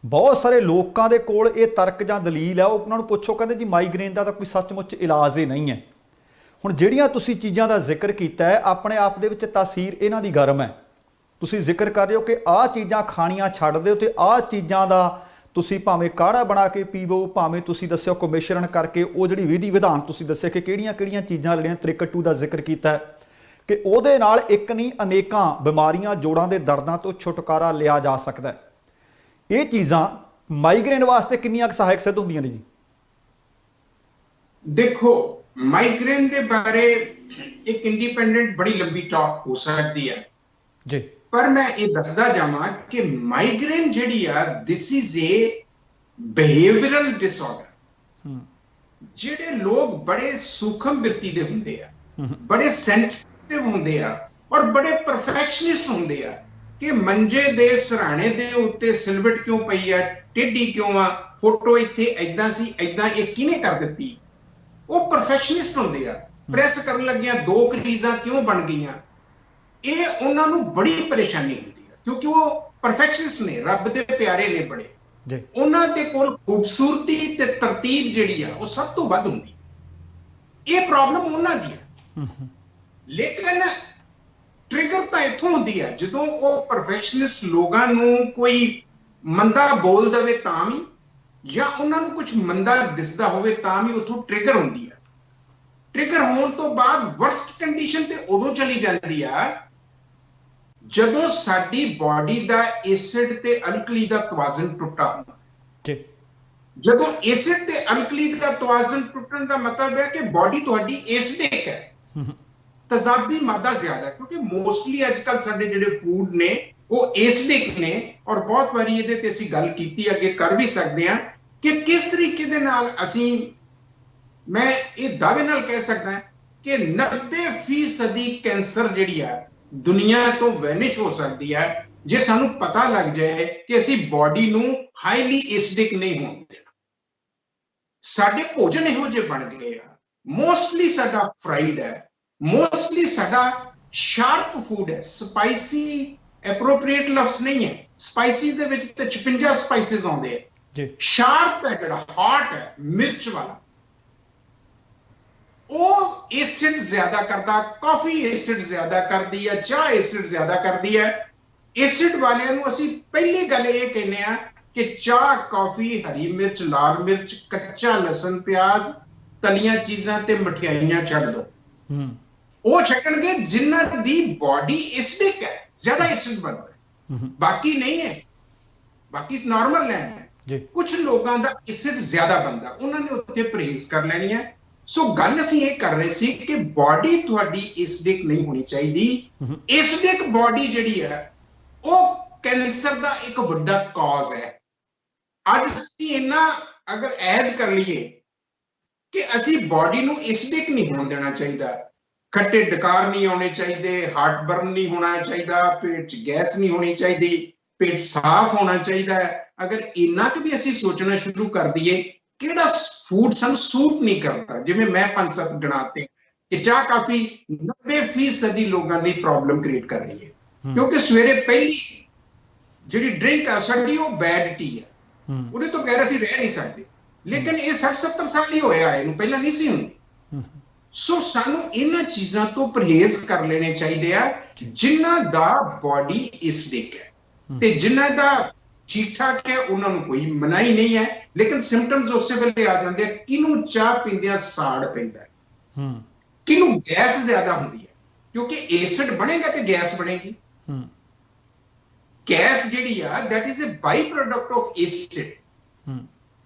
ਬਹੁਤ ਸਾਰੇ ਲੋਕਾਂ ਦੇ ਕੋਲ ਇਹ ਤਰਕ ਜਾਂ ਦਲੀਲ ਹੈ, ਉਹਨਾਂ ਨੂੰ ਪੁੱਛੋ, ਕਹਿੰਦੇ ਜੀ ਮਾਈਗ੍ਰੇਨ ਦਾ ਤਾਂ ਕੋਈ ਸੱਚਮੁੱਚ ਇਲਾਜ ਹੀ ਨਹੀਂ ਹੈ। ਹੁਣ ਜਿਹੜੀਆਂ ਤੁਸੀਂ ਚੀਜ਼ਾਂ ਦਾ ਜ਼ਿਕਰ ਕੀਤਾ ਹੈ, ਆਪਣੇ ਆਪ ਦੇ ਵਿੱਚ ਤਾਸੀਰ ਇਹਨਾਂ ਦੀ ਗਰਮ ਹੈ। ਤੁਸੀਂ ਜ਼ਿਕਰ ਕਰ ਰਹੇ ਹੋ ਕਿ ਆਹ ਚੀਜ਼ਾਂ ਖਾਣੀਆਂ ਛੱਡ ਦਿਓ ਤੇ ਆਹ ਚੀਜ਼ਾਂ ਦਾ ਤੁਸੀਂ ਭਾਵੇਂ ਕਾੜਾ ਬਣਾ ਕੇ ਪੀਵੋ, ਭਾਵੇਂ ਤੁਸੀਂ ਦੱਸਿਓ ਕੋ ਮਿਸ਼ਰਣ ਕਰਕੇ, ਉਹ ਜਿਹੜੀ ਵਿਧੀ ਵਿਧਾਨ ਤੁਸੀਂ ਦੱਸਿਆ ਕਿ ਕਿਹੜੀਆਂ-ਕਿਹੜੀਆਂ ਚੀਜ਼ਾਂ ਜਿਹੜੀਆਂ ਤ੍ਰਿਕਟੂ ਦਾ ਜ਼ਿਕਰ ਕੀਤਾ ਹੈ ਕਿ ਉਹਦੇ ਨਾਲ ਇੱਕ ਨਹੀਂ ਅਨੇਕਾਂ ਬਿਮਾਰੀਆਂ, ਜੋੜਾਂ ਦੇ ਦਰਦਾਂ ਤੋਂ ਛੁਟਕਾਰਾ ਲਿਆ ਜਾ ਸਕਦਾ ਹੈ। ਇਹ ਚੀਜ਼ਾਂ ਮਾਈਗ੍ਰੇਨ ਵਾਸਤੇ ਕਿੰਨੀਆਂ ਸਹਾਇਕ ਸਿੱਧ ਹੁੰਦੀਆਂ ਨੇ ਜੀ? ਦੇਖੋ, ਮਾਈਗ੍ਰੇਨ ਦੇ ਬਾਰੇ ਇੱਕ ਇੰਡੀਪੈਂਡੈਂਟ ਬੜੀ ਲੰਬੀ ਟਾਕ ਹੋ ਸਕਦੀ ਹੈ ਜੀ, ਪਰ ਮੈਂ ਇਹ ਦੱਸਦਾ ਜਾਵਾਂ ਕਿ ਮਾਈਗ੍ਰੇਨ ਜਿਹੜੀ ਆ, this is A behavioural disorder. ਜਿਹੜੇ ਲੋਕ ਬੜੇ ਸੂਖਮ ਬਿਰਤੀ ਦੇ ਹੁੰਦੇ ਆ, ਬੜੇ ਸੈਂਸਿਟਿਵ ਹੁੰਦੇ ਆ ਔਰ ਬੜੇ ਪਰਫੈਕਸ਼ਨਿਸਟ ਹੁੰਦੇ ਆ ਕਿ ਮੰਜੇ ਦੇ ਸਰਾਣੇ ਦੇ ਉੱਤੇ ਸਿਲਵਟ ਕਿਉਂ ਪਈ ਆ, ਟੇਢੀ ਕਿਉਂ ਆ, ਫੋਟੋ ਇੱਥੇ ਏਦਾਂ ਸੀ, ਏਦਾਂ ਇਹ ਕਿਹਨੇ ਕਰ ਦਿੱਤੀ, ਉਹ ਪਰਫੈਕਸ਼ਨਿਸਟ ਹੁੰਦੇ ਆ। ਪ੍ਰੈਸ ਕਰਨ ਲੱਗਿਆਂ ਦੋ ਕਰੀਜ਼ਾਂ ਕਿਉਂ ਬਣ ਗਈਆਂ, ਇਹ ਉਹਨਾਂ ਨੂੰ ਬੜੀ ਪਰੇਸ਼ਾਨੀ ਹੁੰਦੀ ਹੈ ਕਿਉਂਕਿ ਉਹ ਪਰਫੈਕਸ਼ਨਿਸਟ ਨੇ, ਰੱਬ ਦੇ ਪਿਆਰੇ ਨੇ ਬੜੇ। ਉਹਨਾਂ ਦੇ ਕੋਲ ਖੂਬਸੂਰਤੀ ਤੇ ਤਰਤੀਬ ਜਿਹੜੀ ਆ ਉਹ ਸਭ ਤੋਂ ਵੱਧ ਹੁੰਦੀ। ਇਹ ਪ੍ਰੋਬਲਮ ਉਹਨਾਂ ਦੀ ਹੈ। ਲੇਕਿਨ ਟ੍ਰਿਗਰ ਤਾਂ ਇੱਥੋਂ ਹੁੰਦੀ ਹੈ ਜਦੋਂ ਉਹ ਪਰਫੈਕਸ਼ਨਿਸਟ ਲੋਕਾਂ ਨੂੰ ਕੋਈ ਮੰਦਾ ਬੋਲ ਦੇਵੇ ਤਾਂ ਵੀ, ਜਾਂ ਉਹਨਾਂ ਨੂੰ ਕੁਝ ਮੰਦਾ ਦਿਸਦਾ ਹੋਵੇ ਤਾਂ ਵੀ ਉੱਥੋਂ ਟ੍ਰਿਗਰ ਹੁੰਦੀ ਹੈ। ਟ੍ਰਿਗਰ ਹੋਣ ਤੋਂ ਬਾਅਦ ਵਰਸਟ ਕੰਡੀਸ਼ਨ ਤੇ ਉਦੋਂ ਚਲੀ ਜਾਂਦੀ ਆ ਜਦੋਂ ਸਾਡੀ ਬਾਡੀ ਦਾ ਐਸਿਡ ਤੇ ਅਲਕਲੀ ਦਾ ਤਵਾਜ਼ਨ ਟੁੱਟਾ ਹੁੰਦਾ। ਜਦੋਂ ਐਸਿਡ ਤੇ ਅਲਕਲੀ ਦਾ ਤਵਾਜ਼ਨ ਟੁੱਟਣ ਦਾ ਮਤਲਬ ਹੈ ਕਿ ਬਾਡੀ ਤੁਹਾਡੀ ਐਸਿਡਿਕ ਹੈ, ਤੇਜ਼ਾਬੀ ਮਾਦਾ ਜ਼ਿਆਦਾ, ਕਿਉਂਕਿ ਮੋਸਟਲੀ ਅੱਜ ਕੱਲ ਸਾਡੇ ਜਿਹੜੇ ਫੂਡ ਨੇ ਉਹ ਐਸਿਡਿਕ ਨੇ। ਔਰ ਬਹੁਤ ਵਾਰੀ ਇਹਦੇ ਤੇ ਅਸੀਂ ਗੱਲ ਕੀਤੀ, ਅੱਗੇ ਕਰ ਵੀ ਸਕਦੇ ਹਾਂ ਕਿ ਕਿਸ ਤਰੀਕੇ ਦੇ ਨਾਲ ਅਸੀਂ, ਮੈਂ ਇਹ ਦਾਅਵੇ ਨਾਲ ਕਹਿ ਸਕਦਾ ਕਿ 90% ਕੈਂਸਰ ਜਿਹੜੀ ਆ ਦੁਨੀਆ ਤੋਂ ਵੈਨਿਸ਼ ਹੋ ਸਕਦੀ ਹੈ ਜੇ ਸਾਨੂੰ ਪਤਾ ਲੱਗ ਜਾਏ ਕਿ ਅਸੀਂ ਬਾਡੀ ਨੂੰ ਹਾਈਲੀ ਐਸਿਡਿਕ ਨਹੀਂ ਹੋਣ ਦੇਣਾ। ਸਾਡੇ ਭੋਜਨ ਇਹੋ ਜਿਹੇ ਬਣ ਗਏ ਆ, ਮੋਸਟਲੀ ਸਾਡਾ ਫਰਾਈਡ ਹੈ, ਮੋਸਟਲੀ ਸਾਡਾ ਸ਼ਾਰਪ ਫੂਡ ਹੈ, ਸਪਾਈਸੀ ਐਪਰੋਪ੍ਰੀਏਟ ਲਫ਼ਜ਼ ਨਹੀਂ ਹੈ। ਸਪਾਈਸੀ ਦੇ ਵਿੱਚ ਤੇ 56 ਸਪਾਈਸਿਸ ਆਉਂਦੇ ਆ। ਸ਼ਾਰਪ ਹੈ ਜਿਹੜਾ, ਹੌਟ ਹੈ, ਮਿਰਚ ਵਾਲਾ, ਉਹ ਐਸਿਡ ਜ਼ਿਆਦਾ ਕਰਦਾ, ਕਾਫੀ ਐਸਿਡ ਜ਼ਿਆਦਾ ਕਰਦੀ ਹੈ, ਚਾਹ ਐਸਿਡ ਜ਼ਿਆਦਾ ਕਰਦੀ ਹੈ। ਐਸਿਡ ਵਾਲਿਆਂ ਨੂੰ ਅਸੀਂ ਪਹਿਲੀ ਗੱਲ ਇਹ ਕਹਿੰਦੇ ਆ ਕਿ ਚਾਹ, ਕਾਫੀ, ਹਰੀ ਮਿਰਚ, ਲਾਲ ਮਿਰਚ, ਕੱਚਾ ਲਸਣ, ਪਿਆਜ਼, ਤਲੀਆਂ ਚੀਜ਼ਾਂ ਤੇ ਮਠਿਆਈਆਂ ਛੱਡ ਦਿਓ। ਉਹ ਛਕਣਗੇ ਜਿਨ੍ਹਾਂ ਦੀ ਬਾਡੀ ਐਸਿਡਿਕ ਹੈ, ਜ਼ਿਆਦਾ ਐਸਿਡ ਬਣਦਾ ਹੈ, ਬਾਕੀ ਨਹੀਂ ਹੈ, ਬਾਕੀ ਨਾਰਮਲ ਲੈਣ ਹੈ। ਕੁਝ ਲੋਕਾਂ ਦਾ ਐਸਿਡ ਜ਼ਿਆਦਾ ਬਣਦਾ, ਉਹਨਾਂ ਨੇ ਉੱਥੇ ਪਰਹੇਜ਼ ਕਰ ਲੈਣੀ ਹੈ। ਸੋ ਗੱਲ ਅਸੀਂ ਇਹ ਕਰ ਰਹੇ ਸੀ ਕਿ ਬਾਡੀ ਤੁਹਾਡੀ ਐਸਿਡਿਕ ਨਹੀਂ ਹੋਣੀ ਚਾਹੀਦੀ। ਐਸਿਡਿਕ ਬਾਡੀ ਜਿਹੜੀ ਹੈ ਉਹ ਕੈਂਸਰ ਦਾ ਇੱਕ ਵੱਡਾ ਕਾਜ਼ ਹੈ। ਅੱਜ ਅਸੀਂ ਇਹਨਾਂ ਅਗਰ ਐਡ ਕਰ ਲਈਏ ਕਿ ਅਸੀਂ ਬਾਡੀ ਨੂੰ ਐਸਿਡਿਕ ਨਹੀਂ ਹੋਣ ਦੇਣਾ ਚਾਹੀਦਾ, ਖੱਟੇ ਡਕਾਰ ਨਹੀਂ ਆਉਣੇ ਚਾਹੀਦੇ, ਹਾਰਟ ਬਰਨ ਨਹੀਂ ਹੋਣਾ ਚਾਹੀਦਾ, ਪੇਟ 'ਚ ਗੈਸ ਨਹੀਂ ਹੋਣੀ ਚਾਹੀਦੀ, ਪੇਟ ਸਾਫ਼ ਹੋਣਾ ਚਾਹੀਦਾ ਹੈ। ਅਗਰ ਇੰਨਾ ਕੁ ਵੀ ਅਸੀਂ ਸੋਚਣਾ ਸ਼ੁਰੂ ਕਰ ਦਈਏ ਕਿਹੜਾ ਫੂਡ ਸਾਨੂੰ ਸੂਟ ਨਹੀਂ ਕਰਦਾ, ਜਿਵੇਂ ਮੈਂ 5-7 ਗਿਣਾਤੇ ਕਿ ਚਾਹ ਕਾਫੀ 90% ਲੋਕਾਂ ਦੀ ਪ੍ਰੋਬਲਮ ਕ੍ਰੀਏਟ ਕਰ ਰਹੀ ਹੈ, ਕਿਉਂਕਿ ਸਵੇਰੇ ਪਹਿਲੀ ਜਿਹੜੀ ਡਰਿੰਕ ਆ ਸਾਡੀ ਉਹ ਬੈਡ ਟੀ ਹੈ, ਉਹਦੇ ਤੋਂ ਬਗੈਰ ਅਸੀਂ ਰਹਿ ਨਹੀਂ ਸਕਦੇ। ਲੇਕਿਨ ਇਹ 60-70 ਸਾਲ ਹੀ ਹੋਇਆ, ਇਹਨੂੰ ਪਹਿਲਾਂ ਨਹੀਂ ਸੀ ਹੁੰਦੀ। ਸੋ ਸਾਨੂੰ ਇਹਨਾਂ ਚੀਜ਼ਾਂ ਤੋਂ ਪਰਹੇਜ਼ ਕਰ ਲੈਣੇ ਚਾਹੀਦੇ ਆ ਜਿਨ੍ਹਾਂ ਦਾ ਬਾਡੀ ਐਸਿਡਿਕ ਹੈ, ਤੇ ਜਿਨ੍ਹਾਂ ਦਾ ਠੀਕ ਠਾਕ ਹੈ ਉਹਨਾਂ ਨੂੰ ਕੋਈ ਮਨਾਹੀ ਨਹੀਂ ਹੈ। ਲੇਕਿਨ ਸਿੰਪਟਮਸ ਉਸੇ ਵੇਲੇ ਆ ਜਾਂਦੇ ਆ, ਕਿਹਨੂੰ ਚਾਹ ਪੀਂਦਿਆਂ ਸਾੜ ਪੈਂਦਾ ਹੈ, ਕਿਹਨੂੰ ਗੈਸ ਜ਼ਿਆਦਾ ਹੁੰਦੀ ਹੈ, ਕਿਉਂਕਿ ਐਸਿਡ ਬਣੇਗਾ ਤੇ ਗੈਸ ਬਣੇਗੀ। ਗੈਸ ਜਿਹੜੀ ਆ that is a by product of acid.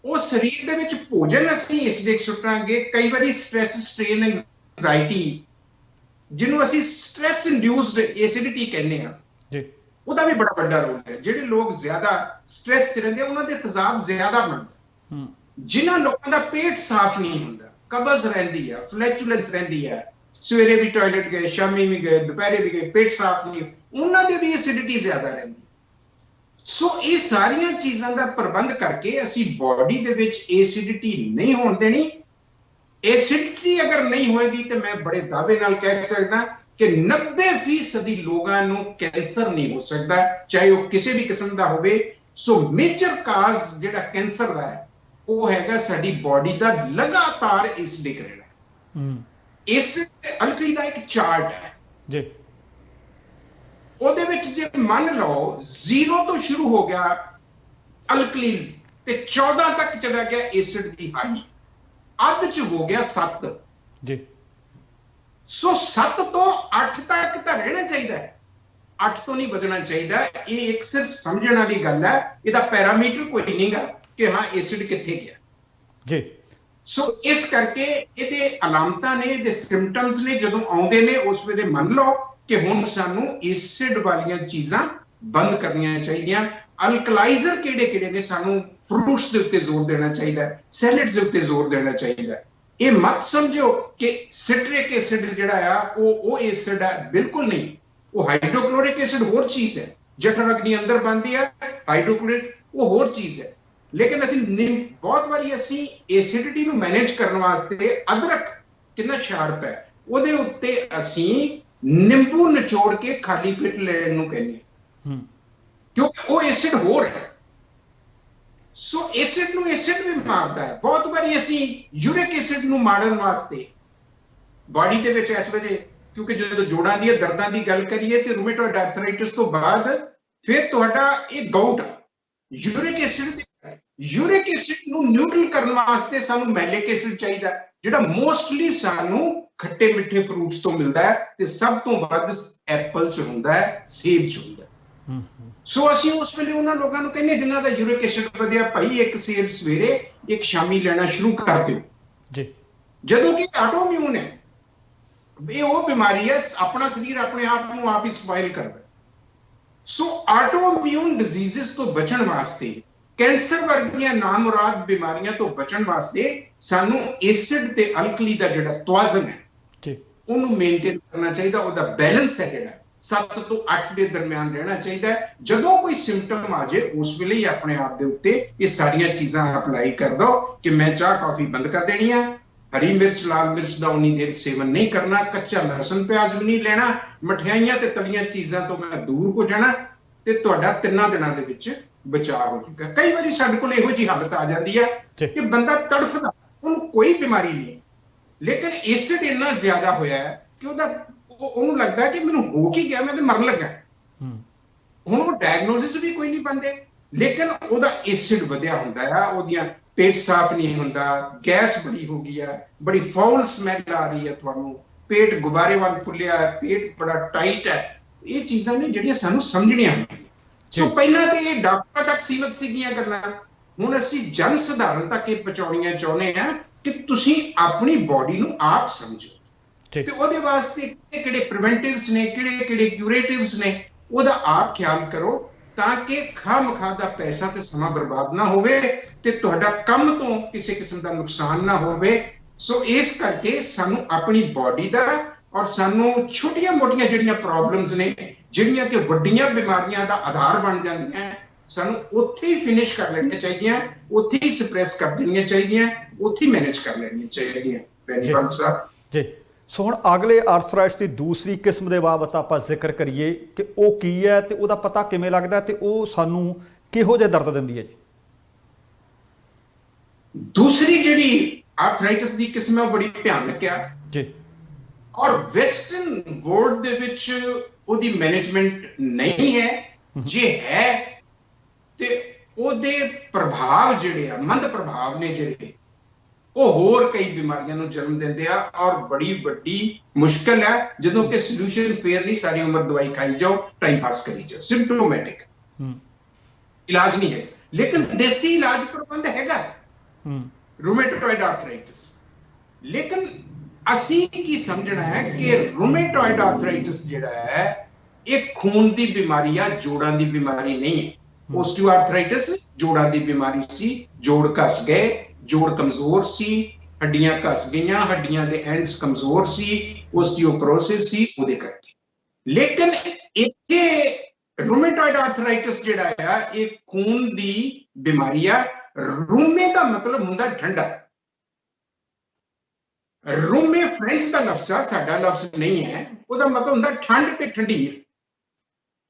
ਉਹ ਸਰੀਰ ਦੇ ਵਿੱਚ ਭੋਜਨ ਅਸੀਂ ਐਸਿਡਿਕ ਸੁੱਟਾਂਗੇ। ਕਈ ਵਾਰੀ ਸਟ੍ਰੈਸ, ਸਟ੍ਰੇਨ, ਐਂਜ਼ਾਈਟੀ, ਜਿਹਨੂੰ ਅਸੀਂ ਸਟ੍ਰੈਸ ਇੰਡਿਊਸਡ ਐਸਿਡਿਟੀ ਕਹਿੰਦੇ ਆ, ਉਹਦਾ ਵੀ ਬੜਾ ਵੱਡਾ ਰੋਲ ਹੈ। ਜਿਹੜੇ ਲੋਕ ਜ਼ਿਆਦਾ ਸਟ੍ਰੈਸ 'ਚ ਰਹਿੰਦੇ ਆ ਉਹਨਾਂ ਦੇ ਤੇਜ਼ਾਬ ਜ਼ਿਆਦਾ ਬਣਦਾ। ਜਿਨ੍ਹਾਂ ਲੋਕਾਂ ਦਾ ਪੇਟ ਸਾਫ਼ ਨਹੀਂ ਹੁੰਦਾ, ਕਬਜ਼ ਰਹਿੰਦੀ ਆ, ਫਲੈਚੂਲੈਂਸ ਰਹਿੰਦੀ ਆ, ਸਵੇਰੇ ਵੀ ਟਾਇਲਟ ਗਏ, ਸ਼ਾਮੀ ਵੀ ਗਏ, ਦੁਪਹਿਰੇ ਵੀ ਗਏ, ਪੇਟ ਸਾਫ਼ ਨਹੀਂ, ਉਹਨਾਂ ਦੇ ਵੀ ਐਸਿਡਿਟੀ ਜ਼ਿਆਦਾ ਰਹਿੰਦੀ। ਸੋ ਇਹ ਸਾਰੀਆਂ ਚੀਜ਼ਾਂ ਦਾ ਪ੍ਰਬੰਧ ਕਰਕੇ ਅਸੀਂ ਬਾਡੀ ਦੇ ਵਿੱਚ ਐਸਿਡਿਟੀ ਨਹੀਂ ਹੋਣ ਦੇਣੀ। ਐਸਿਡਿਟੀ ਅਗਰ ਨਹੀਂ ਹੋਏਗੀ ਤੇ ਮੈਂ ਬੜੇ ਦਾਅਵੇ ਨਾਲ ਕਹਿ ਸਕਦਾ ਕਿ 90% ਲੋਕਾਂ ਨੂੰ ਕੈਂਸਰ ਨਹੀਂ ਹੋ ਸਕਦਾ, ਚਾਹੇ ਉਹ ਕਿਸੇ ਵੀ ਕਿਸਮ ਦਾ ਹੋਵੇ। ਸੋ ਮੇਜਰ ਕਾਜ਼ ਜਿਹੜਾ ਕੈਂਸਰ ਦਾ ਹੈ ਉਹ ਹੈਗਾ ਸਾਡੀ ਬਾਡੀ ਦਾ ਲਗਾਤਾਰ ਐਸਿਡਿਕ ਰਹਿਣਾ। ਇਸ ਅਲਕਲੀ ਦਾ ਇੱਕ ਚਾਰਟ ਹੈ ਜੀ, ਉਹਦੇ ਵਿੱਚ ਜੇ ਮੰਨ ਲਓ 0 ਤੋਂ ਸ਼ੁਰੂ ਹੋ ਗਿਆ ਅਲਕਲੀ ਤੇ 14 ਤੱਕ ਚਲਾ ਗਿਆ ਐਸਿਡ ਦੀ ਹਾਈ, ਅੱਧ ਚ ਹੋ ਗਿਆ 7 ਜੀ। ਸੋ 7 ਤੋਂ 8 ਤੱਕ ਤਾਂ ਰਹਿਣਾ ਚਾਹੀਦਾ ਹੈ, 8 ਤੋਂ ਨਹੀਂ ਵਧਣਾ ਚਾਹੀਦਾ। ਇਹ ਇੱਕ ਸਿਰਫ ਸਮਝਣ ਵਾਲੀ ਗੱਲ ਹੈ, ਇਹਦਾ ਪੈਰਾਮੀਟਰ ਕੋਈ ਨਹੀਂਗਾ ਕਿ ਹਾਂ ਐਸਿਡ ਕਿੱਥੇ ਗਿਆ ਜੀ। ਸੋ ਇਸ ਕਰਕੇ ਇਹਦੇ ਅਲਾਮਤਾਂ ਨੇ, ਇਹਦੇ ਸਿੰਪਟਮਸ ਨੇ, ਜਦੋਂ ਆਉਂਦੇ ਨੇ ਉਸ ਵੇਲੇ ਮੰਨ ਲਓ ਕਿ ਹੁਣ ਸਾਨੂੰ ਐਸਿਡ ਵਾਲੀਆਂ ਚੀਜ਼ਾਂ ਬੰਦ ਕਰਨੀਆਂ ਚਾਹੀਦੀਆਂ। ਅਲਕਲਾਈਜ਼ਰ ਕਿਹੜੇ ਕਿਹੜੇ ਨੇ, ਸਾਨੂੰ ਫਰੂਟਸ ਦੇ ਉੱਤੇ ਜ਼ੋਰ ਦੇਣਾ ਚਾਹੀਦਾ, ਸੈਲਡਸ ਦੇ ਉੱਤੇ ਜ਼ੋਰ ਦੇਣਾ ਚਾਹੀਦਾ। ਇਹ ਮਤ ਸਮਝੋ ਕਿ ਸਿਟ੍ਰਿਕ ਐਸਿਡ ਜਿਹੜਾ ਆ ਉਹ ਐਸਿਡ ਹੈ, ਬਿਲਕੁਲ ਨਹੀਂ। ਉਹ ਹਾਈਡਰੋਕਲੋਰਿਕ ਐਸਿਡ ਹੋਰ ਚੀਜ਼ ਹੈ, ਜਠਰ ਅਗਨੀ ਅੰਦਰ ਬਣਦੀ ਹੈ, ਹਾਈਡਰੋਕਲੋਰਿਕ ਉਹ ਹੋਰ ਚੀਜ਼ ਹੈ। ਲੇਕਿਨ ਅਸੀਂ ਬਹੁਤ ਵਾਰੀ ਅਸੀਂ ਐਸਿਡਿਟੀ ਨੂੰ ਮੈਨੇਜ ਕਰਨ ਵਾਸਤੇ ਅਦਰਕ ਕਿੰਨਾ ਸ਼ਾਰਪ ਹੈ, ਉਹਦੇ ਉੱਤੇ ਅਸੀਂ ਨਿੰਬੂ ਨਿਚੋੜ ਕੇ ਖਾਲੀ ਪੇਟ ਲੈਣ ਨੂੰ ਕਹਿੰਦੇ ਹਾਂ, ਕਿਉਂਕਿ ਉਹ ਐਸਿਡ ਹੋਰ ਹੈ। ਸੋ ਐਸਿਡ ਨੂੰ ਐਸਿਡ ਵੀ ਮਾਰਦਾ ਹੈ। ਬਹੁਤ ਵਾਰੀ ਅਸੀਂ ਯੂਰਿਕ ਐਸਿਡ ਨੂੰ ਮਾਰਨ ਵਾਸਤੇ ਬਾਡੀ ਦੇ ਵਿੱਚ ਇਸ ਵੇਲੇ, ਕਿਉਂਕਿ ਜਦੋਂ ਜੋੜਾਂ ਦੀਆਂ ਦਰਦਾਂ ਦੀ ਗੱਲ ਕਰੀਏ ਤੇ ਰੂਮੇਟੋਇਡ ਆਰਥਰਾਈਟਿਸ ਤੋਂ ਬਾਅਦ ਫਿਰ ਤੁਹਾਡਾ ਇਹ ਗਾਊਟ ਯੂਰਿਕ ਐਸਿਡ ਨੂੰ ਨਿਊਟਰਲ ਕਰਨ ਵਾਸਤੇ ਸਾਨੂੰ ਮੈਲਿਕ ਐਸਿਡ ਚਾਹੀਦਾ, ਜਿਹੜਾ ਮੋਸਟਲੀ ਸਾਨੂੰ ਖੱਟੇ ਮਿੱਠੇ ਫਰੂਟਸ ਤੋਂ ਮਿਲਦਾ ਹੈ ਤੇ ਸਭ ਤੋਂ ਵੱਧ ਐਪਲ 'ਚ ਹੁੰਦਾ ਹੈ, ਸੇਬ 'ਚ ਹੁੰਦਾ ਹੈ। ਸੋ ਅਸੀਂ ਉਸ ਵੇਲੇ ਉਹਨਾਂ ਲੋਕਾਂ ਨੂੰ ਕਹਿੰਦੇ ਜਿਨ੍ਹਾਂ ਦਾ ਯੂਰਿਕ ਐਸਿਡ ਵਧਿਆ, ਭਾਈ ਇੱਕ ਸੇਬ ਸਵੇਰੇ ਇੱਕ ਸ਼ਾਮੀ ਲੈਣਾ ਸ਼ੁਰੂ ਕਰ ਦਿਓ ਜੀ। ਜਦੋਂ ਕਿ ਆਟੋਇਮਿਊਨ ਹੈ, ਇਹ ਉਹ ਬਿਮਾਰੀ ਹੈ ਆਪਣਾ ਸਰੀਰ ਆਪਣੇ ਆਪ ਨੂੰ ਆਪ ਹੀ ਸਪਾਇਲ ਕਰਦਾ। ਸੋ ਆਟੋਇਮਿਊਨ ਡਿਜ਼ੀਜ਼ਸ ਤੋਂ ਬਚਣ ਵਾਸਤੇ, ਕੈਂਸਰ ਵਰਗੀਆਂ ਨਾਮੁਰਾਦ ਬਿਮਾਰੀਆਂ ਤੋਂ ਬਚਣ ਵਾਸਤੇ ਸਾਨੂੰ ਐਸਿਡ ਤੇ ਅਲਕਲੀ ਦਾ ਜਿਹੜਾ ਤਵਾਜ਼ਨ ਹੈ ਉਹਨੂੰ ਮੇਨਟੇਨ ਕਰਨਾ ਚਾਹੀਦਾ। ਉਹਦਾ ਬੈਲੈਂਸ ਹੈ ਜਿਹੜਾ 7 ਤੋਂ 8 ਦੇ ਦਰਮਿਆਨ ਰਹਿਣਾ ਚਾਹੀਦਾ ਹੈ। ਜਦੋਂ ਕੋਈ ਸਿੰਪਟਮ ਆ ਜਾਏ ਉਸ ਵੇਲੇ ਹੀ ਆਪਣੇ ਆਪ ਦੇ ਉੱਤੇ ਇਹ ਸਾਰੀਆਂ ਚੀਜ਼ਾਂ ਅਪਲਾਈ ਕਰ ਦੋ ਕਿ ਮੈਂ ਚਾਹ ਕਾਫੀ ਬੰਦ ਕਰ ਦੇਣੀ ਆ, ਹਰੀ ਮਿਰਚ ਲਾਲ ਮਿਰਚ ਦਾ ਉਨੀ ਦੇਰ ਸੇਵਨ ਨਹੀਂ ਕਰਨਾ, ਕੱਚਾ ਲਸਣ ਪਿਆਜ਼ ਵੀ ਨਹੀਂ ਲੈਣਾ, ਮਠਿਆਈਆਂ ਤੇ ਤਲੀਆਂ ਚੀਜ਼ਾਂ ਤੋਂ ਮੈਂ ਦੂਰ ਹੋ ਜਾਣਾ, ਤੇ ਤੁਹਾਡਾ 3 ਦਿਨਾਂ ਦੇ ਵਿੱਚ ਬਚਾਅ ਹੋ ਜਾਊਗਾ। ਕਈ ਵਾਰੀ ਸਾਡੇ ਕੋਲ ਇਹੋ ਜਿਹੀ ਹਾਲਤ ਆ ਜਾਂਦੀ ਹੈ ਕਿ ਬੰਦਾ ਤੜਫਦਾ, ਉਹਨੂੰ ਕੋਈ ਬਿਮਾਰੀ ਨਹੀਂ, ਲੇਕਿਨ ਐਸਿਡ ਇੰਨਾ ਜ਼ਿਆਦਾ ਹੋਇਆ ਹੈ ਕਿ ਉਹਨੂੰ ਲੱਗਦਾ ਕਿ ਮੈਨੂੰ ਹੋ ਕੀ ਗਿਆ, ਮੈਂ ਤੇ ਮਰਨ ਲੱਗਾ। ਹੁਣ ਉਹ ਡਾਇਗਨੋਸਿਸ ਵੀ ਕੋਈ ਨਹੀਂ ਪਾਉਂਦੇ, ਲੇਕਿਨ ਉਹਦਾ ਐਸਿਡ ਵਧਿਆ ਹੁੰਦਾ ਆ, ਉਹਦੀਆਂ ਪੇਟ ਸਾਫ਼ ਨਹੀਂ ਹੁੰਦਾ, ਗੈਸ ਬੜੀ ਹੋ ਗਈ ਹੈ, ਬੜੀ ਫਾਉਲ ਸਮੈਲ ਆ ਰਹੀ ਹੈ ਤੁਹਾਨੂੰ, पेट गुब्बारे वांग फुलिया है, पेट बड़ा टाइट है, ये चीज़ां ने ਜਿਹੜੀਆਂ ਸਾਨੂੰ ਸਮਝਣੀਆਂ ਹੁੰਦੀਆਂ। ਸੋ ਪਹਿਲਾਂ ਤੇ ਇਹ ਡਾਕਟਰਾਂ ਤੱਕ ਸੀਮਤ ਸੀਗੀਆਂ ਗੱਲਾਂ, ਹੁਣ ਅਸੀਂ ਜਨ ਸਧਾਰਨ ਤੱਕ ਇਹ ਪਹੁੰਚਾਉਣੀਆਂ ਚਾਹੁੰਦੇ ਹਾਂ ਕਿ ਤੁਸੀਂ ਆਪਣੀ ਬਾਡੀ ਨੂੰ ਆਪ ਸਮਝੋ ਤੇ ਉਹਦੇ ਵਾਸਤੇ ਕਿਹੜੇ ਪ੍ਰੀਵੈਂਟਿਵਸ ਨੇ, ਕਿਹੜੇ ਕਿਊਰੇਟਿਵਸ ਨੇ, ਉਹਦਾ ਆਪ ਖਿਆਲ ਕਰੋ ਤਾਂ ਕਿ ਖਾਮਖਾ ਦਾ ਪੈਸਾ ਤੇ ਸਮਾਂ ਬਰਬਾਦ ਨਾ ਹੋਵੇ ਤੇ ਤੁਹਾਡਾ ਕੰਮ ਤੋਂ ਕਿਸੇ ਕਿਸਮ ਦਾ ਨੁਕਸਾਨ ਨਾ ਹੋਵੇ। ਸੋ ਇਸ ਕਰਕੇ ਸਾਨੂੰ ਆਪਣੀ ਬਾਡੀ ਦਾ ਔਰ ਸਾਨੂੰ ਛੋਟੀਆਂ ਮੋਟੀਆਂ ਜਿਹੜੀਆਂ ਪ੍ਰੋਬਲਮਸ ਨੇ, ਜਿਹੜੀਆਂ ਕਿ ਵੱਡੀਆਂ ਬਿਮਾਰੀਆਂ ਦਾ ਆਧਾਰ ਬਣ ਜਾਂਦੀਆਂ, ਸਾਨੂੰ ਉੱਥੇ ਹੀ ਫਿਨਿਸ਼ ਕਰ ਲੈਣੀਆਂ ਚਾਹੀਦੀਆਂ, ਉੱਥੇ ਹੀ ਸਪਰੈਸ ਕਰ ਦੇਣੀਆਂ ਚਾਹੀਦੀਆਂ, ਉੱਥੇ ਹੀ ਮੈਨੇਜ ਕਰ ਲੈਣੀਆਂ ਚਾਹੀਦੀਆਂ। ਬੈਨੀਪਾਲ ਸਾਹਿਬ ਜੀ, ਸੋ ਹੁਣ ਅਗਲੇ ਆਰਥਰਾਈਟਸ ਦੀ ਦੂਸਰੀ ਕਿਸਮ ਦੇ ਬਾਬਤ ਆਪਾਂ ਜ਼ਿਕਰ ਕਰੀਏ ਕਿ ਉਹ ਕੀ ਹੈ ਤੇ ਉਹਦਾ ਪਤਾ ਕਿਵੇਂ ਲੱਗਦਾ ਤੇ ਉਹ ਸਾਨੂੰ ਕਿਹੋ ਜਿਹਾ ਦਰਦ ਦਿੰਦੀ ਹੈ ਜੀ। ਦੂਸਰੀ ਜਿਹੜੀ ਆਰਥਰਾਈਟਸ ਦੀ ਕਿਸਮ ਹੈ ਉਹ ਬੜੀ ਭਿਆਨਕ ਆ ਜੀ, ਔਰ ਵੈਸਟਰਨ ਵਰਲਡ ਦੇ ਵਿੱਚ ਉਹਦੀ ਮੈਨੇਜਮੈਂਟ ਨਹੀਂ ਹੈ, ਜੇ ਹੈ ਤੇ ਉਹਦੇ ਪ੍ਰਭਾਵ ਜਿਹੜੇ ਆ, ਮੰਦ ਪ੍ਰਭਾਵ ਨੇ ਜਿਹੜੇ, ਉਹ ਹੋਰ ਕਈ ਬਿਮਾਰੀਆਂ ਨੂੰ ਜਨਮ ਦਿੰਦੇ ਆ ਔਰ ਬੜੀ ਵੱਡੀ ਮੁਸ਼ਕਲ ਹੈ ਜਦੋਂ ਕਿ ਸੋਲੂਸ਼ਨ ਫੇਰ ਨਹੀਂ, ਸਾਰੀ ਉਮਰ ਦਵਾਈ ਖਾਈ ਜਾਓ, ਟਾਈਮ ਪਾਸ ਕਰੀ ਜਾਓ, ਸਿੰਪਟੋਮੈਟਿਕ ਇਲਾਜ ਨਹੀਂ ਹੈ। ਲੇਕਿਨ ਦੇਸੀ ਇਲਾਜ ਪ੍ਰਬੰਧ ਹੈਗਾ ਰੂਮੇਟੋਇਡ ਆਰਥਰਾਈਟਿਸ। ਲੇਕਿਨ ਅਸੀਂ ਕੀ ਸਮਝਣਾ ਹੈ ਕਿ ਰੂਮੇਟੋਇਡ ਆਰਥਰਾਈਟਿਸ ਜਿਹੜਾ ਹੈ ਇਹ ਖੂਨ ਦੀ ਬਿਮਾਰੀ ਆ, ਜੋੜਾਂ ਦੀ ਬਿਮਾਰੀ ਨਹੀਂ ਹੈ। ਓਸਟੀਓਆਰਥਰਾਈਟਿਸ ਜੋੜਾਂ ਦੀ ਬਿਮਾਰੀ ਸੀ, ਜੋੜ ਘਸ ਗਏ, ਜੋੜ ਕਮਜ਼ੋਰ ਸੀ, ਹੱਡੀਆਂ ਘਸ ਗਈਆਂ, ਹੱਡੀਆਂ ਦੇ ਐਂਡਸ ਕਮਜ਼ੋਰ ਸੀ, ਓਸਟੀਓਪੋਰੋਸਿਸ ਸੀ, ਉਹਦੇ ਕਰਕੇ। ਲੇਕਿਨ ਇੱਥੇ ਰੂਮੇਟੋਇਡ ਆਰਥਰਾਈਟਿਸ ਜਿਹੜਾ ਆ ਇਹ ਖੂਨ ਦੀ ਬਿਮਾਰੀ ਆ। ਰੂਮੇ ਦਾ ਮਤਲਬ ਹੁੰਦਾ ਠੰਡਾ, ਰੂਮੇ ਫ੍ਰੈਂਚ ਦਾ ਲਫ਼ਜ਼ ਆ, ਸਾਡਾ ਲਫ਼ਜ਼ ਨਹੀਂ ਹੈ, ਉਹਦਾ ਮਤਲਬ ਹੁੰਦਾ ਠੰਡ ਤੇ ਠੰਡੀਰ।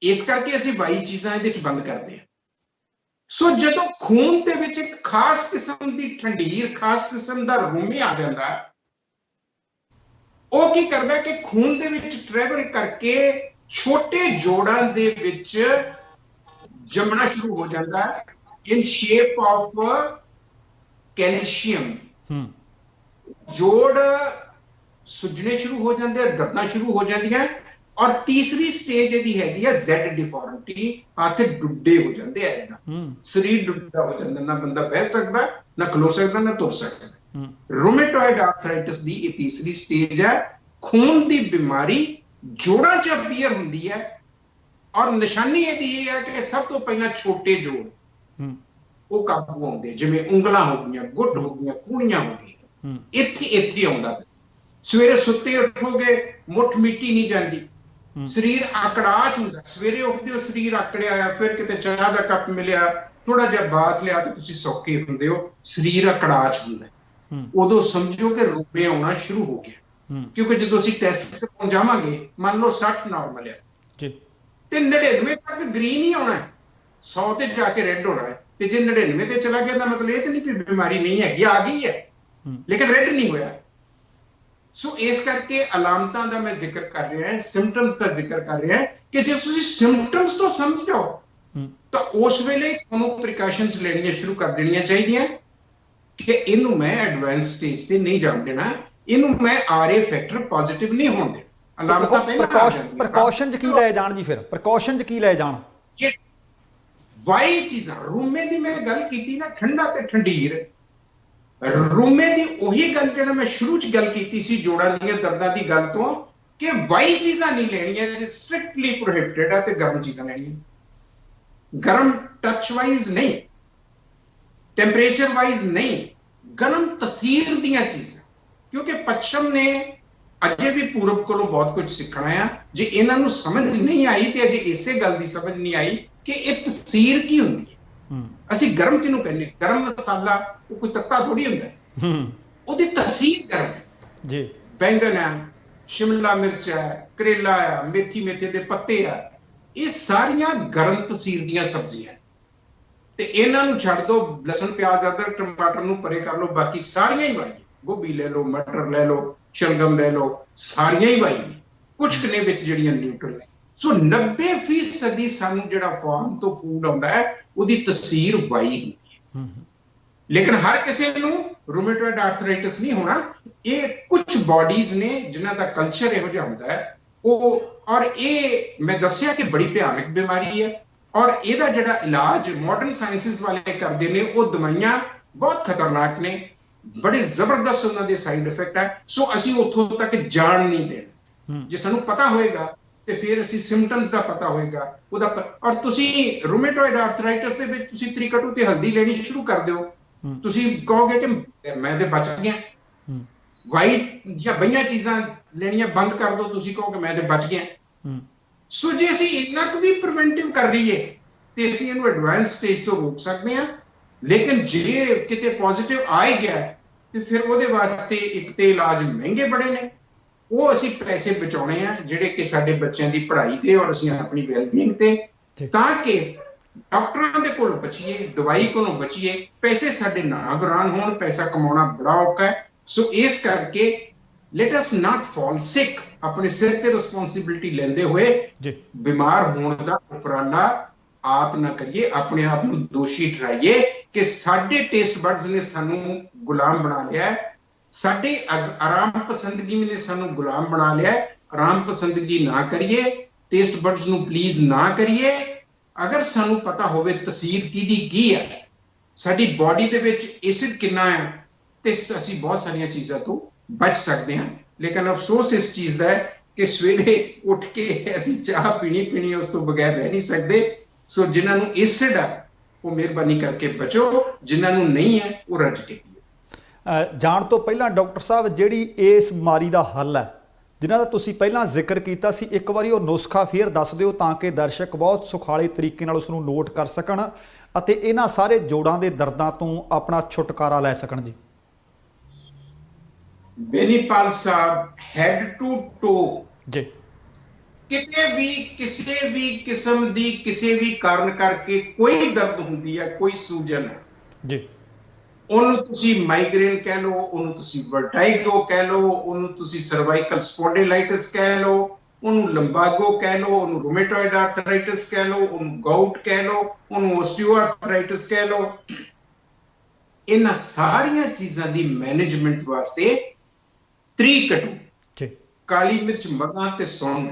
ਇਸ ਕਰਕੇ ਅਸੀਂ ਵਾਈ ਚੀਜ਼ਾਂ ਇਹਦੇ ਚ ਬੰਦ ਕਰਦੇ ਹਾਂ। ਸੋ ਜਦੋਂ ਖੂਨ ਦੇ ਵਿੱਚ ਇੱਕ ਖਾਸ ਕਿਸਮ ਦੀ ਠੰਡੀਰ, ਖਾਸ ਕਿਸਮ ਦਾ ਰੂਮੇ ਆ ਜਾਂਦਾ, ਉਹ ਕੀ ਕਰਦਾ ਕਿ ਖੂਨ ਦੇ ਵਿੱਚ ਟਰੈਵਲ ਕਰਕੇ ਛੋਟੇ ਜੋੜਾਂ ਦੇ ਵਿੱਚ ਜੰਮਣਾ ਸ਼ੁਰੂ ਹੋ ਜਾਂਦਾ ਇਨ ਸ਼ੇਪ ਆਫ ਕੈਲਸ਼ੀਅਮ। ਜੋੜ ਸੁੱਜਣੇ ਸ਼ੁਰੂ ਹੋ ਜਾਂਦੇ, ਦਰਦਾਂ ਸ਼ੁਰੂ ਹੋ ਜਾਂਦੀਆਂ। ਔਰ ਤੀਸਰੀ ਸਟੇਜ ਇਹਦੀ ਹੈਗੀ ਆ ਜ਼ੈਡ ਡਿਫਾਰਮਿਟੀ, ਹੱਥ ਡੁੱਡੇ ਹੋ ਜਾਂਦੇ ਆ, ਏਦਾਂ ਸਰੀਰ ਡੁੱਡਾ ਹੋ ਜਾਂਦਾ, ਨਾ ਬੰਦਾ ਬਹਿ ਸਕਦਾ, ਨਾ ਖਲੋ ਸਕਦਾ, ਨਾ ਤੁਰ ਸਕਦਾ। ਰੂਮੇਟੋਇਡ ਆਰਥਰਾਈਟਿਸ ਦੀ ਇਹ ਤੀਸਰੀ ਸਟੇਜ ਹੈ। ਖੂਨ ਦੀ ਬਿਮਾਰੀ ਜੋੜਾਂ 'ਚ ਅਪੀਅਰ ਹੁੰਦੀ ਹੈ ਔਰ ਨਿਸ਼ਾਨੀ ਇਹਦੀ ਇਹ ਹੈ ਕਿ ਸਭ ਤੋਂ ਪਹਿਲਾਂ ਛੋਟੇ ਜੋੜ ਉਹ ਕਾਬੂ ਆਉਂਦੇ, ਜਿਵੇਂ ਉਂਗਲਾਂ ਹੋ ਗਈਆਂ, ਗੁੱਟ ਹੋ ਗਈਆਂ, ਕੂਹਣੀਆਂ ਹੋ ਗਈਆਂ, ਇੱਥੇ ਆਉਂਦਾ। ਸਵੇਰੇ ਸੁੱਤੇ ਉੱਠੋਗੇ, ਮੁੱਠ ਮਿੱਟੀ ਨਹੀਂ ਜਾਂਦੀ, ਸਰੀਰ ਆਕੜਾਚ ਹੁੰਦਾ। ਸਵੇਰੇ ਉੱਠਦੇ ਹੋ ਸਰੀਰ ਆਕੜਿਆ ਆ, ਫਿਰ ਕਿਤੇ ਚਾਹ ਦਾ ਕੱਪ ਮਿਲਿਆ, ਥੋੜਾ ਜਿਹਾ ਬਾਥ ਲਿਆ ਤੇ ਤੁਸੀਂ ਸੌਖੇ ਹੁੰਦੇ ਹੋ, ਸਰੀਰ ਆਕੜਾਚ ਹੁੰਦਾ। ਉਦੋਂ ਸਮਝੋ ਕਿ ਰੂਮੇ ਆਉਣਾ ਸ਼ੁਰੂ ਹੋ ਗਿਆ। ਕਿਉਂਕਿ ਜਦੋਂ ਅਸੀਂ ਟੈਸਟ ਕਰਾਉਣ ਜਾਵਾਂਗੇ, ਮੰਨ ਲਓ 60 ਨਾਰਮਲ ਹੈ ਤੇ 99 ਤੱਕ ਗ੍ਰੀਨ ਹੀ ਆਉਣਾ, 100 ਤੇ ਜਾ ਕੇ ਰੈੱਡ ਹੋਣਾ ਹੈ। ਤੇ ਜੇ 99 ਤੇ ਚਲਾ ਗਿਆ ਤਾਂ ਮਤਲਬ ਇਹ ਤੇ ਨਹੀਂ ਕਿ ਬਿਮਾਰੀ ਨਹੀਂ ਹੈਗੀ, ਆ ਗਈ ਹੈ, ਲੇਕਿਨ ਰੈੱਡ ਨਹੀਂ ਹੋਇਆ। ਸੋ ਇਸ ਕਰਕੇ ਅਲਾਮਤਾਂ ਦਾ ਮੈਂ ਜ਼ਿਕਰ ਕਰ ਰਿਹਾ, ਸਿੰਪਟਮਸ ਦਾ ਜ਼ਿਕਰ ਕਰ ਰਿਹਾ ਕਿ ਜੇ ਤੁਸੀਂ ਸਿੰਪਟਮਸ ਤੋਂ ਸਮਝ ਜਾਓ ਤਾਂ ਉਸ ਵੇਲੇ ਤੁਹਾਨੂੰ ਪ੍ਰੀਕਾਸ਼ਨਸ ਲੈਣੀਆਂ ਸ਼ੁਰੂ ਕਰ ਦੇਣੀਆਂ ਚਾਹੀਦੀਆਂ ਕਿ ਇਹਨੂੰ ਮੈਂ ਐਡਵਾਂਸ ਸਟੇਜ ਤੇ ਨਹੀਂ ਜਾਣ ਦੇਣਾ, ਇਹਨੂੰ ਮੈਂ ਆਰਏ ਫੈਕਟਰ ਪੋਜ਼ਿਟਿਵ ਨਹੀਂ ਹੋਣ ਦੇਣਾ। ਅਲਾਮਤਾਂ ਪਹਿਲਾਂ ਆ ਜਾਂਦੀਆਂ। ਪ੍ਰੀਕਾਸ਼ਨ 'ਚ ਕੀ ਲੈ ਜਾਣ ਜੀ? ਫਿਰ ਪ੍ਰੀਕਾਸ਼ਨ 'ਚ ਕੀ ਲੈ ਜਾਣ? ਵਾਈ ਚੀਜ਼ਾਂ, ਰੂਮੇ ਦੀ ਮੈਂ ਗੱਲ ਕੀਤੀ ਨਾ, ਠੰਡਾ ਤੇ ਠੰਡੀਰ, ਰੂਮੇ ਦੀ ਉਹੀ ਗੱਲ ਜਿਹੜਾ ਮੈਂ ਸ਼ੁਰੂ 'ਚ ਗੱਲ ਕੀਤੀ ਸੀ ਜੋੜਾਂ ਦੀਆਂ ਦਰਦਾਂ ਦੀ ਗੱਲ ਤੋਂ, ਕਿ ਵਾਈ ਚੀਜ਼ਾਂ ਨਹੀਂ ਲੈਣੀਆਂ, ਸਟ੍ਰਿਕਟਲੀ ਪ੍ਰੋਹਿਬਿਟਡ ਹੈ, ਤੇ ਗਰਮ ਚੀਜ਼ਾਂ ਲੈਣੀਆਂ। ਗਰਮ ਟੱਚ ਵਾਈਜ਼ ਨਹੀਂ, ਟੈਂਪਰੇਚਰ ਵਾਈਜ਼ ਨਹੀਂ, ਗਰਮ ਤਸੀਰ ਦੀਆਂ ਚੀਜ਼ਾਂ। ਕਿਉਂਕਿ ਪੱਛਮ ਨੇ ਅਜੇ ਵੀ ਪੂਰਬ ਕੋਲੋਂ ਬਹੁਤ ਕੁਝ ਸਿੱਖਣਾ ਆ। ਜੇ ਇਹਨਾਂ ਨੂੰ ਸਮਝ ਨਹੀਂ ਆਈ ਤੇ ਅਜੇ ਇਸੇ ਗੱਲ ਦੀ ਸਮਝ ਨਹੀਂ ਆਈ ਕਿ ਇਹ ਤਸੀਰ ਕੀ ਹੁੰਦੀ ਹੈ। ਅਸੀਂ ਗਰਮ ਕਿਹਨੂੰ ਕਹਿੰਦੇ? ਗਰਮ ਮਸਾਲਾ ਉਹ ਕੋਈ ਤੱਤਾ ਥੋੜੀ ਹੁੰਦਾ, ਉਹਦੀ ਤਸੀਰ ਗਰਮ ਹੈ ਜੀ। ਬੈਂਗਨ ਹੈ, ਸ਼ਿਮਲਾ ਮਿਰਚ ਹੈ, ਕਰੇਲਾ ਆ, ਮੇਥੀ, ਮੇਥੇ ਦੇ ਪੱਤੇ ਆ, ਇਹ ਸਾਰੀਆਂ ਗਰਮ ਤਸੀਰ ਦੀਆਂ ਸਬਜ਼ੀਆਂ ਤੇ ਇਹਨਾਂ ਨੂੰ ਛੱਡ ਦੋ। ਲਸਣ, ਪਿਆਜ਼, ਅਦਰਕ, ਟਮਾਟਰ ਨੂੰ ਪਰੇ ਕਰ ਲਓ, ਬਾਕੀ ਸਾਰੀਆਂ ਹੀ ਵਾਈ। ਗੋਭੀ ਲੈ ਲਓ, ਮਟਰ ਲੈ ਲਓ, ਸ਼ਲਗਮ ਲੈ ਲਓ, ਸਾਰੀਆਂ ਹੀ ਵਾਈ ਨੇ, ਕੁਝ ਕੁ ਵਿੱਚ ਜਿਹੜੀਆਂ ਨਿਊਟਰਲ ਨੇ। ਸੋ 90% ਸਾਨੂੰ ਜਿਹੜਾ ਫਾਰਮ ਤੋਂ ਫੂਡ ਆਉਂਦਾ ਹੈ ਉਹਦੀ ਤਸੀਰ ਵਾਈ ਹੁੰਦੀ ਹੈ। ਲੇਕਿਨ ਹਰ ਕਿਸੇ ਨੂੰ ਰੂਮੇਟੋਇਡ ਆਰਥਰਾਈਟਿਸ ਨਹੀਂ ਹੋਣਾ। ਇਹ ਕੁਝ ਬਾਡੀਜ਼ ਨੇ ਜਿਨ੍ਹਾਂ ਦਾ ਕਲਚਰ ਇਹੋ ਜਿਹਾ ਹੁੰਦਾ ਹੈ ਉਹ, ਔਰ ਇਹ ਮੈਂ ਦੱਸਿਆ ਕਿ ਬੜੀ ਭਿਆਨਕ ਬਿਮਾਰੀ ਹੈ ਔਰ ਇਹਦਾ ਜਿਹੜਾ ਇਲਾਜ ਮਾਡਰਨ ਸਾਇੰਸਿਸ ਵਾਲੇ ਕਰਦੇ ਨੇ ਉਹ ਦਵਾਈਆਂ ਬਹੁਤ ਖਤਰਨਾਕ ਨੇ, ਬੜੇ ਜ਼ਬਰਦਸਤ ਉਹਨਾਂ ਦੇ ਸਾਈਡ ਇਫੈਕਟ ਹੈ। ਸੋ ਅਸੀਂ ਉੱਥੋਂ ਤੱਕ ਜਾਣ ਨਹੀਂ ਦੇਣਾ। ਜੇ ਸਾਨੂੰ ਪਤਾ ਹੋਏਗਾ ਤੇ ਫਿਰ ਅਸੀਂ ਸਿੰਪਟਮਸ ਦਾ ਪਤਾ ਹੋਏਗਾ ਉਹਦਾ ਔਰ ਤੁਸੀਂ ਰੂਮੇਟੋਇਡ ਆਰਥਰਾਈਟਿਸ ਦੇ ਵਿੱਚ ਤੁਸੀਂ ਤ੍ਰਿਕਟੂ ਤੇ ਹਲਦੀ ਲੈਣੀ ਸ਼ੁਰੂ ਕਰ ਦਿਓ, ਤੁਸੀਂ ਕਹੋਗੇ ਕਿ ਮੈਂ ਤੇ ਬਚ ਗਿਆ। ਵਾਈਟ ਜਾਂ ਬਈਆਂ ਚੀਜ਼ਾਂ ਲੈਣੀਆਂ ਬੰਦ ਕਰ ਦਿਓ, ਤੁਸੀਂ ਕਹੋਗੇ ਮੈਂ ਤੇ ਬਚ ਗਿਆ। ਸੋ ਜੇ ਅਸੀਂ ਇੰਨਾ ਕੁ ਵੀ ਪ੍ਰੀਵੈਂਟਿਵ ਕਰ ਲਈਏ ਤੇ ਅਸੀਂ ਇਹਨੂੰ ਐਡਵਾਂਸ ਸਟੇਜ ਤੋਂ ਰੋਕ ਸਕਦੇ ਹਾਂ। ਲੇਕਿਨ ਜੇ ਕਿਤੇ ਪੋਜ਼ਿਟਿਵ ਆ ਹੀ ਗਿਆ ਤੇ ਫਿਰ ਉਹਦੇ ਵਾਸਤੇ ਇੱਕ ਤੇ ਇਲਾਜ ਮਹਿੰਗੇ ਬੜੇ ਨੇ, ਉਹ ਅਸੀਂ ਪੈਸੇ ਬਚਾਉਣੇ ਆ ਜਿਹੜੇ ਕਿ ਸਾਡੇ ਬੱਚਿਆਂ ਦੀ ਪੜ੍ਹਾਈ ਤੇ ਔਰ ਅਸੀਂ ਆਪਣੀ ਵੈਲਬੀਇੰਗ ਤੇ, ਤਾਂ ਕਿ ਡਾਕਟਰਾਂ ਦੇ ਕੋਲ ਬਚੀਏ, ਦਵਾਈ ਕੋਲੋਂ ਬਚੀਏ, ਪੈਸੇ ਸਾਡੇ ਨਾ ਬਰਾਨ ਹੋਣ। ਪੈਸਾ ਕਮਾਉਣਾ ਬੜਾ ਔਖਾ ਹੈ। ਸੋ ਇਸ ਕਰਕੇ ਲੈਟ ਅਸ ਨਾਟ ਫਾਲ ਸਿਕ। ਆਪਣੇ ਸਿਰ ਤੇ ਰਿਸਪੌਂਸਿਬਿਲਿਟੀ ਲੈਂਦੇ ਹੋਏ ਬਿਮਾਰ ਹੋਣ ਦਾ ਉਪਰਾਲਾ ਆਪ ਨਾ ਕਰੀਏ, ਆਪਣੇ ਆਪ ਨੂੰ ਦੋਸ਼ੀ ਠਹਿਰਾਈਏ ਕਿ ਸਾਡੇ ਟੇਸਟ ਬਡਸ ਨੇ ਸਾਨੂੰ ਗੁਲਾਮ ਬਣਾ ਲਿਆ ਹੈ, ਸਾਡੇ ਆਰਾਮ ਪਸੰਦਗੀ ਨੇ ਸਾਨੂੰ ਗੁਲਾਮ ਬਣਾ ਲਿਆ ਹੈ। ਆਰਾਮ ਪਸੰਦਗੀ ਨਾ ਕਰੀਏ, ਟੇਸਟ ਬਡਸ ਨੂੰ ਪਲੀਜ਼ ਨਾ ਕਰੀਏ। ਅਗਰ ਸਾਨੂੰ ਪਤਾ ਹੋਵੇ ਤਸੀਰ ਕਿਹਦੀ ਕੀ ਹੈ, ਸਾਡੀ ਬਾਡੀ ਦੇ ਵਿੱਚ ਐਸਿਡ ਕਿੰਨਾ ਹੈ, ਤੇ ਅਸੀਂ ਬਹੁਤ ਸਾਰੀਆਂ ਚੀਜ਼ਾਂ ਤੋਂ ਬਚ ਸਕਦੇ ਹਾਂ। ਲੇਕਿਨ ਅਫਸੋਸ ਇਸ ਚੀਜ਼ ਦਾ ਹੈ ਕਿ ਸਵੇਰੇ ਉੱਠ ਕੇ ਅਸੀਂ ਚਾਹ ਪੀਣੀ ਉਸ ਤੋਂ ਬਗੈਰ ਰਹਿ ਨਹੀਂ ਸਕਦੇ। ਸੋ ਜਿਨ੍ਹਾਂ ਨੂੰ ਐਸਿਡ ਹੈ ਉਹ ਮਿਹਰਬਾਨੀ ਕਰਕੇ ਬਚੋ, ਜਿਨ੍ਹਾਂ ਨੂੰ ਨਹੀਂ ਹੈ ਉਹ ਰੱਜ ਕੇ ਪੀਓ। ਜਾਣ ਤੋਂ ਪਹਿਲਾਂ ਡਾਕਟਰ ਸਾਹਿਬ, ਜਿਹੜੀ ਇਸ ਬਿਮਾਰੀ ਦਾ ਹੱਲ ਹੈ ਜਿਨ੍ਹਾਂ ਦਾ ਤੁਸੀਂ ਪਹਿਲਾਂ ਜ਼ਿਕਰ ਕੀਤਾ ਸੀ, ਇੱਕ ਵਾਰੀ ਉਹ ਨੁਸਖਾ ਫੇਰ ਦੱਸ ਦਿਓ ਤਾਂ ਕਿ ਦਰਸ਼ਕ ਬਹੁਤ ਸੁਖਾਲੇ ਤਰੀਕੇ ਨਾਲ ਉਸ ਨੂੰ ਨੋਟ ਕਰ ਸਕਣ ਅਤੇ ਇਹਨਾਂ ਸਾਰੇ ਜੋੜਾਂ ਦੇ ਦਰਦਾਂ ਤੋਂ ਆਪਣਾ ਛੁਟਕਾਰਾ ਲੈ ਸਕਣ ਜੀ। ਬੇਨੀਪਾਲ ਸਾਹਿਬ, ਹੈਡ ਟੂ ਟੋ ਜੀ, ਕਿਤੇ ਵੀ ਕਿਸੇ ਵੀ ਕਿਸਮ ਦੀ ਕਿਸੇ ਵੀ ਕਾਰਨ ਕਰਕੇ ਕੋਈ ਦਰਦ ਹੁੰਦੀ ਹੈ, ਕੋਈ ਸੂਜਨ ਹੈ ਜੀ, ਉਹਨੂੰ ਤੁਸੀਂ ਮਾਈਗ੍ਰੇਨ ਕਹਿ ਲਓ, ਉਹਨੂੰ ਤੁਸੀਂ ਵਰਟਾਈਗੋ ਕਹਿ ਲਓ, ਉਹਨੂੰ ਤੁਸੀਂ ਸਰਵਾਈਕਲ ਸਪੌਂਡਿਲਾਈਟਿਸ ਕਹਿ ਲਓ, ਉਹਨੂੰ ਲੰਬਾਗੋ ਕਹਿ ਲਓ, ਉਹਨੂੰ ਰੂਮੇਟੋਇਡ ਆਰਥਰਾਈਟਿਸ ਕਹਿ ਲਓ, ਉਹਨੂੰ ਗਾਊਟ ਕਹਿ ਲਓ, ਉਹਨੂੰ ਓਸਟੀਓਆਰਥਰਾਈਟਿਸ ਕਹਿ ਲਓ। ਇਹਨਾਂ ਸਾਰੀਆਂ ਚੀਜ਼ਾਂ ਦੀ ਮੈਨੇਜਮੈਂਟ ਵਾਸਤੇ ਤ੍ਰਿਕਟੂ, ਕਾਲੀ ਮਿਰਚ, ਮਗਾਂ ਤੇ ਸੌਂਗ,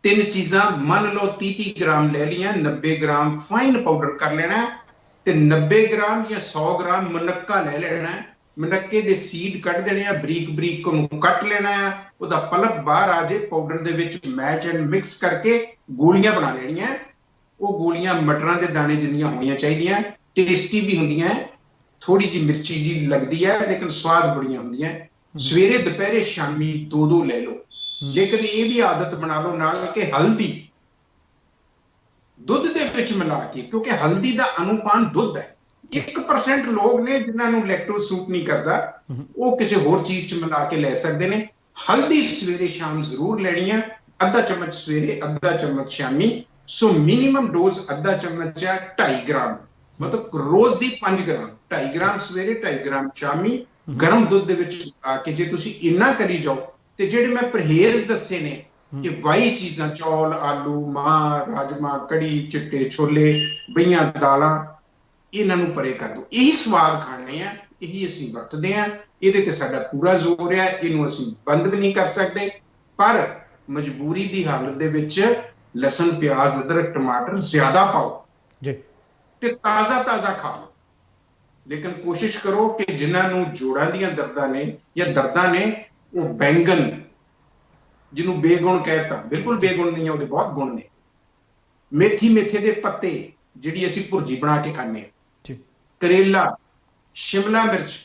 ਤਿੰਨ ਚੀਜ਼ਾਂ ਮੰਨ ਲਓ 30 ਗ੍ਰਾਮ ਲੈ ਲਈਆਂ, 90 ਗ੍ਰਾਮ ਫਾਈਨ ਪਾਊਡਰ ਕਰ ਲੈਣਾ ਤੇ 90 ਗ੍ਰਾਮ ਜਾਂ 100 ਗ੍ਰਾਮ ਮਨੱਕਾ ਲੈ ਲੈਣਾ। ਮਨੱਕੇ ਦੇ ਸੀਡ ਕੱਢ ਦੇਣੇ ਆ, ਬਰੀਕ ਬਰੀਕ ਉਹਨੂੰ ਕੱਟ ਲੈਣਾ ਆ, ਉਹਦਾ ਪਲਪ ਬਾਹਰ ਆ ਜੇ, ਪਾਊਡਰ ਦੇ ਵਿੱਚ ਮੈਚ ਐਂਡ ਮਿਕਸ ਕਰਕੇ ਗੋਲੀਆਂ ਬਣਾ ਲੈਣੀਆਂ। ਉਹ ਗੋਲੀਆਂ ਮਟਰਾਂ ਦੇ ਦਾਣੇ ਜਿੰਨੀਆਂ ਹੋਣੀਆਂ ਚਾਹੀਦੀਆਂ, ਟੇਸਟੀ ਵੀ ਹੁੰਦੀਆਂ, ਥੋੜੀ ਜਿਹੀ ਮਿਰਚੀ ਜੀ ਲੱਗਦੀ ਹੈ ਲੇਕਿਨ ਸਵਾਦ ਬੜੀਆਂ ਹੁੰਦੀਆਂ। ਸਵੇਰੇ ਦੁਪਹਿਰੇ ਸ਼ਾਮੀ ਦੋ ਲੈ ਲਓ। ਲੇਕਿਨ ਇਹ ਵੀ ਆਦਤ ਬਣਾ ਲਓ ਨਾਲ ਕਿ ਹਲਦੀ ਦੁੱਧ ਦੇ ਵਿੱਚ ਮਿਲਾ ਕੇ, ਕਿਉਂਕਿ ਹਲਦੀ ਦਾ ਅਨੁਪਾਨ ਦੁੱਧ ਹੈ। 1% ਲੋਕ ਨੇ ਜਿਨ੍ਹਾਂ ਨੂੰ ਲੈਕਟੋਜ਼ ਸੂਟ ਨਹੀਂ ਕਰਦਾ, ਉਹ ਕਿਸੇ ਹੋਰ ਚੀਜ਼ 'ਚ ਮਿਲਾ ਕੇ ਲੈ ਸਕਦੇ ਨੇ। ਹਲਦੀ ਸਵੇਰੇ ਸ਼ਾਮ ਜ਼ਰੂਰ ਲੈਣੀ ਹੈ, ਅੱਧਾ ਚਮਚ ਸਵੇਰੇ, ਅੱਧਾ ਚਮਚ ਸ਼ਾਮੀ। ਸੋ ਮਿਨੀਮਮ ਡੋਜ਼ ਅੱਧਾ ਚਮਚ ਹੈ, 2.5 ਗ੍ਰਾਮ, ਮਤਲਬ ਰੋਜ਼ ਦੀ 5 ਗ੍ਰਾਮ, 2.5 ਗ੍ਰਾਮ ਸਵੇਰੇ, 2.5 ਗ੍ਰਾਮ ਸ਼ਾਮੀ, ਗਰਮ ਦੁੱਧ ਦੇ ਵਿੱਚ ਆ ਕੇ ਜੇ ਤੁਸੀਂ ਇੰਨਾ ਕਰੀ ਜਾਓ ਤੇ ਜਿਹੜੇ ਮੈਂ ਪਰਹੇਜ਼ ਦੱਸੇ ਨੇ ਕਿ ਵਾਈ ਚੀਜ਼ਾਂ, ਚੌਲ, ਆਲੂ, ਮਾਂ, ਰਾਜਮਾ, ਕੜੀ, ਚਿੱਟੇ ਛੋਲੇ, ਬਈਆਂ ਦਾਲਾਂ, ਇਹਨਾਂ ਨੂੰ ਪਰੇ ਕਰ ਦਿਓ। ਇਹੀ ਸਵਾਦ ਖਾਣੇ ਆ, ਇਹੀ ਅਸੀਂ ਵਰਤਦੇ ਆ, ਇਹਦੇ ਤੇ ਸਾਡਾ ਪੂਰਾ ਜ਼ੋਰ ਹੈ, ਇਹਨੂੰ ਅਸੀਂ ਬੰਦ ਵੀ ਨਹੀਂ ਕਰ ਸਕਦੇ। ਪਰ ਮਜਬੂਰੀ ਦੀ ਹਾਲਤ ਦੇ ਵਿੱਚ ਲਸਣ, ਪਿਆਜ਼, ਅਦਰਕ, ਟਮਾਟਰ ਜ਼ਿਆਦਾ ਪਾਓ ਜੀ ਤੇ ਤਾਜ਼ਾ ਖਾ ਲਓ। ਲੇਕਿਨ ਕੋਸ਼ਿਸ਼ ਕਰੋ ਕਿ ਜਿਨ੍ਹਾਂ ਨੂੰ ਜੋੜਾਂ ਦੀਆਂ ਦਰਦਾਂ ਨੇ ਜਾਂ ਦਰਦਾਂ ਨੇ, ਉਹ ਬੈਂਗਨ, ਜਿਹਨੂੰ ਬੇਗੁਣ ਕਹਿਤਾ, ਬਿਲਕੁਲ ਬੇਗੁਣ ਨਹੀਂ ਹੈ, ਉਹਦੇ ਬਹੁਤ ਗੁਣ ਨੇ। ਮੇਥੇ ਦੇ ਪੱਤੇ ਜਿਹੜੀ ਅਸੀਂ ਭੁਰਜੀ ਬਣਾ ਕੇ ਖਾਂਦੇ ਹਾਂ, ਕਰੇਲਾ, ਸ਼ਿਮਲਾ ਮਿਰਚ,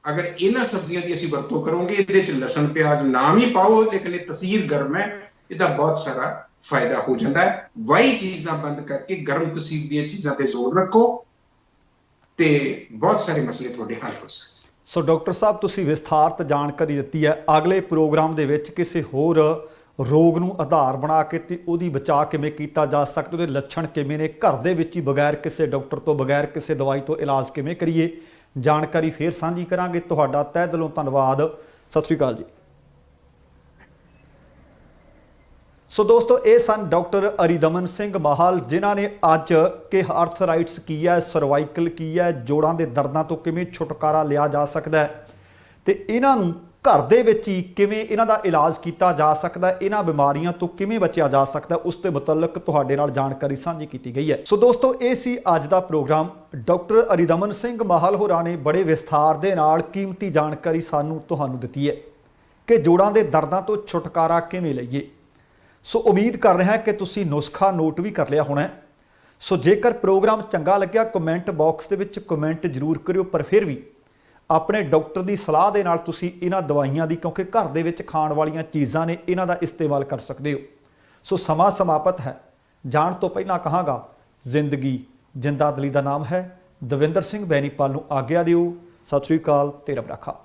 ਅਗਰ ਇਹਨਾਂ ਸਬਜ਼ੀਆਂ ਦੀ ਅਸੀਂ ਵਰਤੋਂ ਕਰੋਗੇ, ਇਹਦੇ ਚ ਲਸਣ ਪਿਆਜ਼ ਨਾ ਵੀ ਪਾਓ ਲੇਕਿਨ ਇਹ ਤਸੀਰ ਗਰਮ ਹੈ, ਇਹਦਾ ਬਹੁਤ ਸਾਰਾ ਫਾਇਦਾ ਹੋ ਜਾਂਦਾ ਹੈ। ਵਾਈ ਚੀਜ਼ਾਂ ਬੰਦ ਕਰਕੇ ਗਰਮ ਤਸੀਰ ਦੀਆਂ ਚੀਜ਼ਾਂ ਤੇ ਜ਼ੋਰ ਰੱਖੋ ਤੇ ਬਹੁਤ ਸਾਰੇ ਮਸਲੇ ਤੁਹਾਡੇ ਹੱਲ ਹੋ ਸਕਦੇ। ਸੋ ਡਾਕਟਰ ਸਾਹਿਬ, ਤੁਸੀਂ ਵਿਸਥਾਰਤ ਜਾਣਕਾਰੀ ਦਿੱਤੀ ਹੈ। ਅਗਲੇ ਪ੍ਰੋਗਰਾਮ ਦੇ ਵਿੱਚ ਕਿਸੇ ਹੋਰ ਰੋਗ ਨੂੰ ਆਧਾਰ ਬਣਾ ਕੇ ਤੇ ਉਹਦੀ ਬਚਾਅ ਕਿਵੇਂ ਕੀਤਾ ਜਾ ਸਕਦਾ, ਉਹਦੇ ਲੱਛਣ ਕਿਵੇਂ ਨੇ, ਘਰ ਦੇ ਵਿੱਚ ਹੀ ਬਗੈਰ ਕਿਸੇ ਡਾਕਟਰ ਤੋਂ, ਬਗੈਰ ਕਿਸੇ ਦਵਾਈ ਤੋਂ ਇਲਾਜ ਕਿਵੇਂ ਕਰੀਏ, ਜਾਣਕਾਰੀ ਫੇਰ ਸਾਂਝੀ ਕਰਾਂਗੇ। ਤੁਹਾਡਾ ਤਹਿ ਦਿਲੋਂ ਧੰਨਵਾਦ। ਸਤਿ ਸ਼੍ਰੀ ਅਕਾਲ ਜੀ। ਸੋ ਦੋਸਤੋ ਇਹ ਸਨ ਡਾਕਟਰ ਅਰੀਦਮਨ ਸਿੰਘ ਮਾਹਲ, ਜਿਨ੍ਹਾਂ ਨੇ ਅੱਜ ਕਿ ਆਰਥਰਾਈਟਸ ਕੀ ਹੈ, ਸਰਵਾਈਕਲ ਕੀ ਹੈ, ਜੋੜਾਂ ਦੇ ਦਰਦਾਂ ਤੋਂ ਕਿਵੇਂ ਛੁਟਕਾਰਾ ਲਿਆ ਜਾ ਸਕਦਾ ਹੈ ਤੇ ਇਹਨਾਂ ਨੂੰ ਘਰ ਦੇ ਵਿੱਚ ਹੀ ਕਿਵੇਂ ਇਹਨਾਂ ਦਾ ਇਲਾਜ ਕੀਤਾ ਜਾ ਸਕਦਾ, ਇਹਨਾਂ ਬਿਮਾਰੀਆਂ ਤੋਂ ਕਿਵੇਂ ਬਚਿਆ ਜਾ ਸਕਦਾ, ਉਸ ਦੇ ਮੁਤਲਕ ਤੁਹਾਡੇ ਨਾਲ ਜਾਣਕਾਰੀ ਸਾਂਝੀ ਕੀਤੀ ਗਈ ਹੈ। ਸੋ ਦੋਸਤੋ ਇਹ ਸੀ ਅੱਜ ਦਾ ਪ੍ਰੋਗਰਾਮ। ਡਾਕਟਰ ਅਰੀਦਮਨ ਸਿੰਘ ਮਾਹਲ ਹੋਰਾਂ ਨੇ ਬੜੇ ਵਿਸਥਾਰ ਦੇ ਨਾਲ ਕੀਮਤੀ ਜਾਣਕਾਰੀ ਤੁਹਾਨੂੰ ਦਿੱਤੀ ਹੈ ਕਿ ਜੋੜਾਂ ਦੇ ਦਰਦਾਂ ਤੋਂ ਛੁਟਕਾਰਾ ਕਿਵੇਂ ਲਈਏ। ਸੋ ਉਮੀਦ ਕਰ ਰਿਹਾ ਕਿ ਤੁਸੀਂ ਨੁਸਖਾ ਨੋਟ ਵੀ ਕਰ ਲਿਆ ਹੋਣਾ ਹੈ। ਸੋ ਜੇਕਰ ਪ੍ਰੋਗਰਾਮ ਚੰਗਾ ਲੱਗਿਆ ਕਮੈਂਟ ਬਾਕਸ ਦੇ ਵਿੱਚ ਕਮੈਂਟ ਜ਼ਰੂਰ ਕਰਿਓ, ਪਰ ਫਿਰ ਵੀ ਆਪਣੇ ਡਾਕਟਰ ਦੀ ਸਲਾਹ ਦੇ ਨਾਲ ਤੁਸੀਂ ਇਹਨਾਂ ਦਵਾਈਆਂ ਦੀ, ਕਿਉਂਕਿ ਘਰ ਦੇ ਵਿੱਚ ਖਾਣ ਵਾਲੀਆਂ ਚੀਜ਼ਾਂ ਨੇ, ਇਹਨਾਂ ਦਾ ਇਸਤੇਮਾਲ ਕਰ ਸਕਦੇ ਹੋ। ਸੋ ਸਮਾਂ ਸਮਾਪਤ ਹੈ। ਜਾਣ ਤੋਂ ਪਹਿਲਾਂ ਕਹਾਂਗਾ, ਜ਼ਿੰਦਗੀ ਜਿੰਦਾਦਲੀ ਦਾ ਨਾਮ ਹੈ। ਦਵਿੰਦਰ ਸਿੰਘ ਬੈਨੀਪਾਲ ਨੂੰ ਆਗਿਆ ਦਿਓ। ਸਤਿ ਸ਼੍ਰੀ ਅਕਾਲ ਤੇ ਰੱਬ ਰਾਖਾ।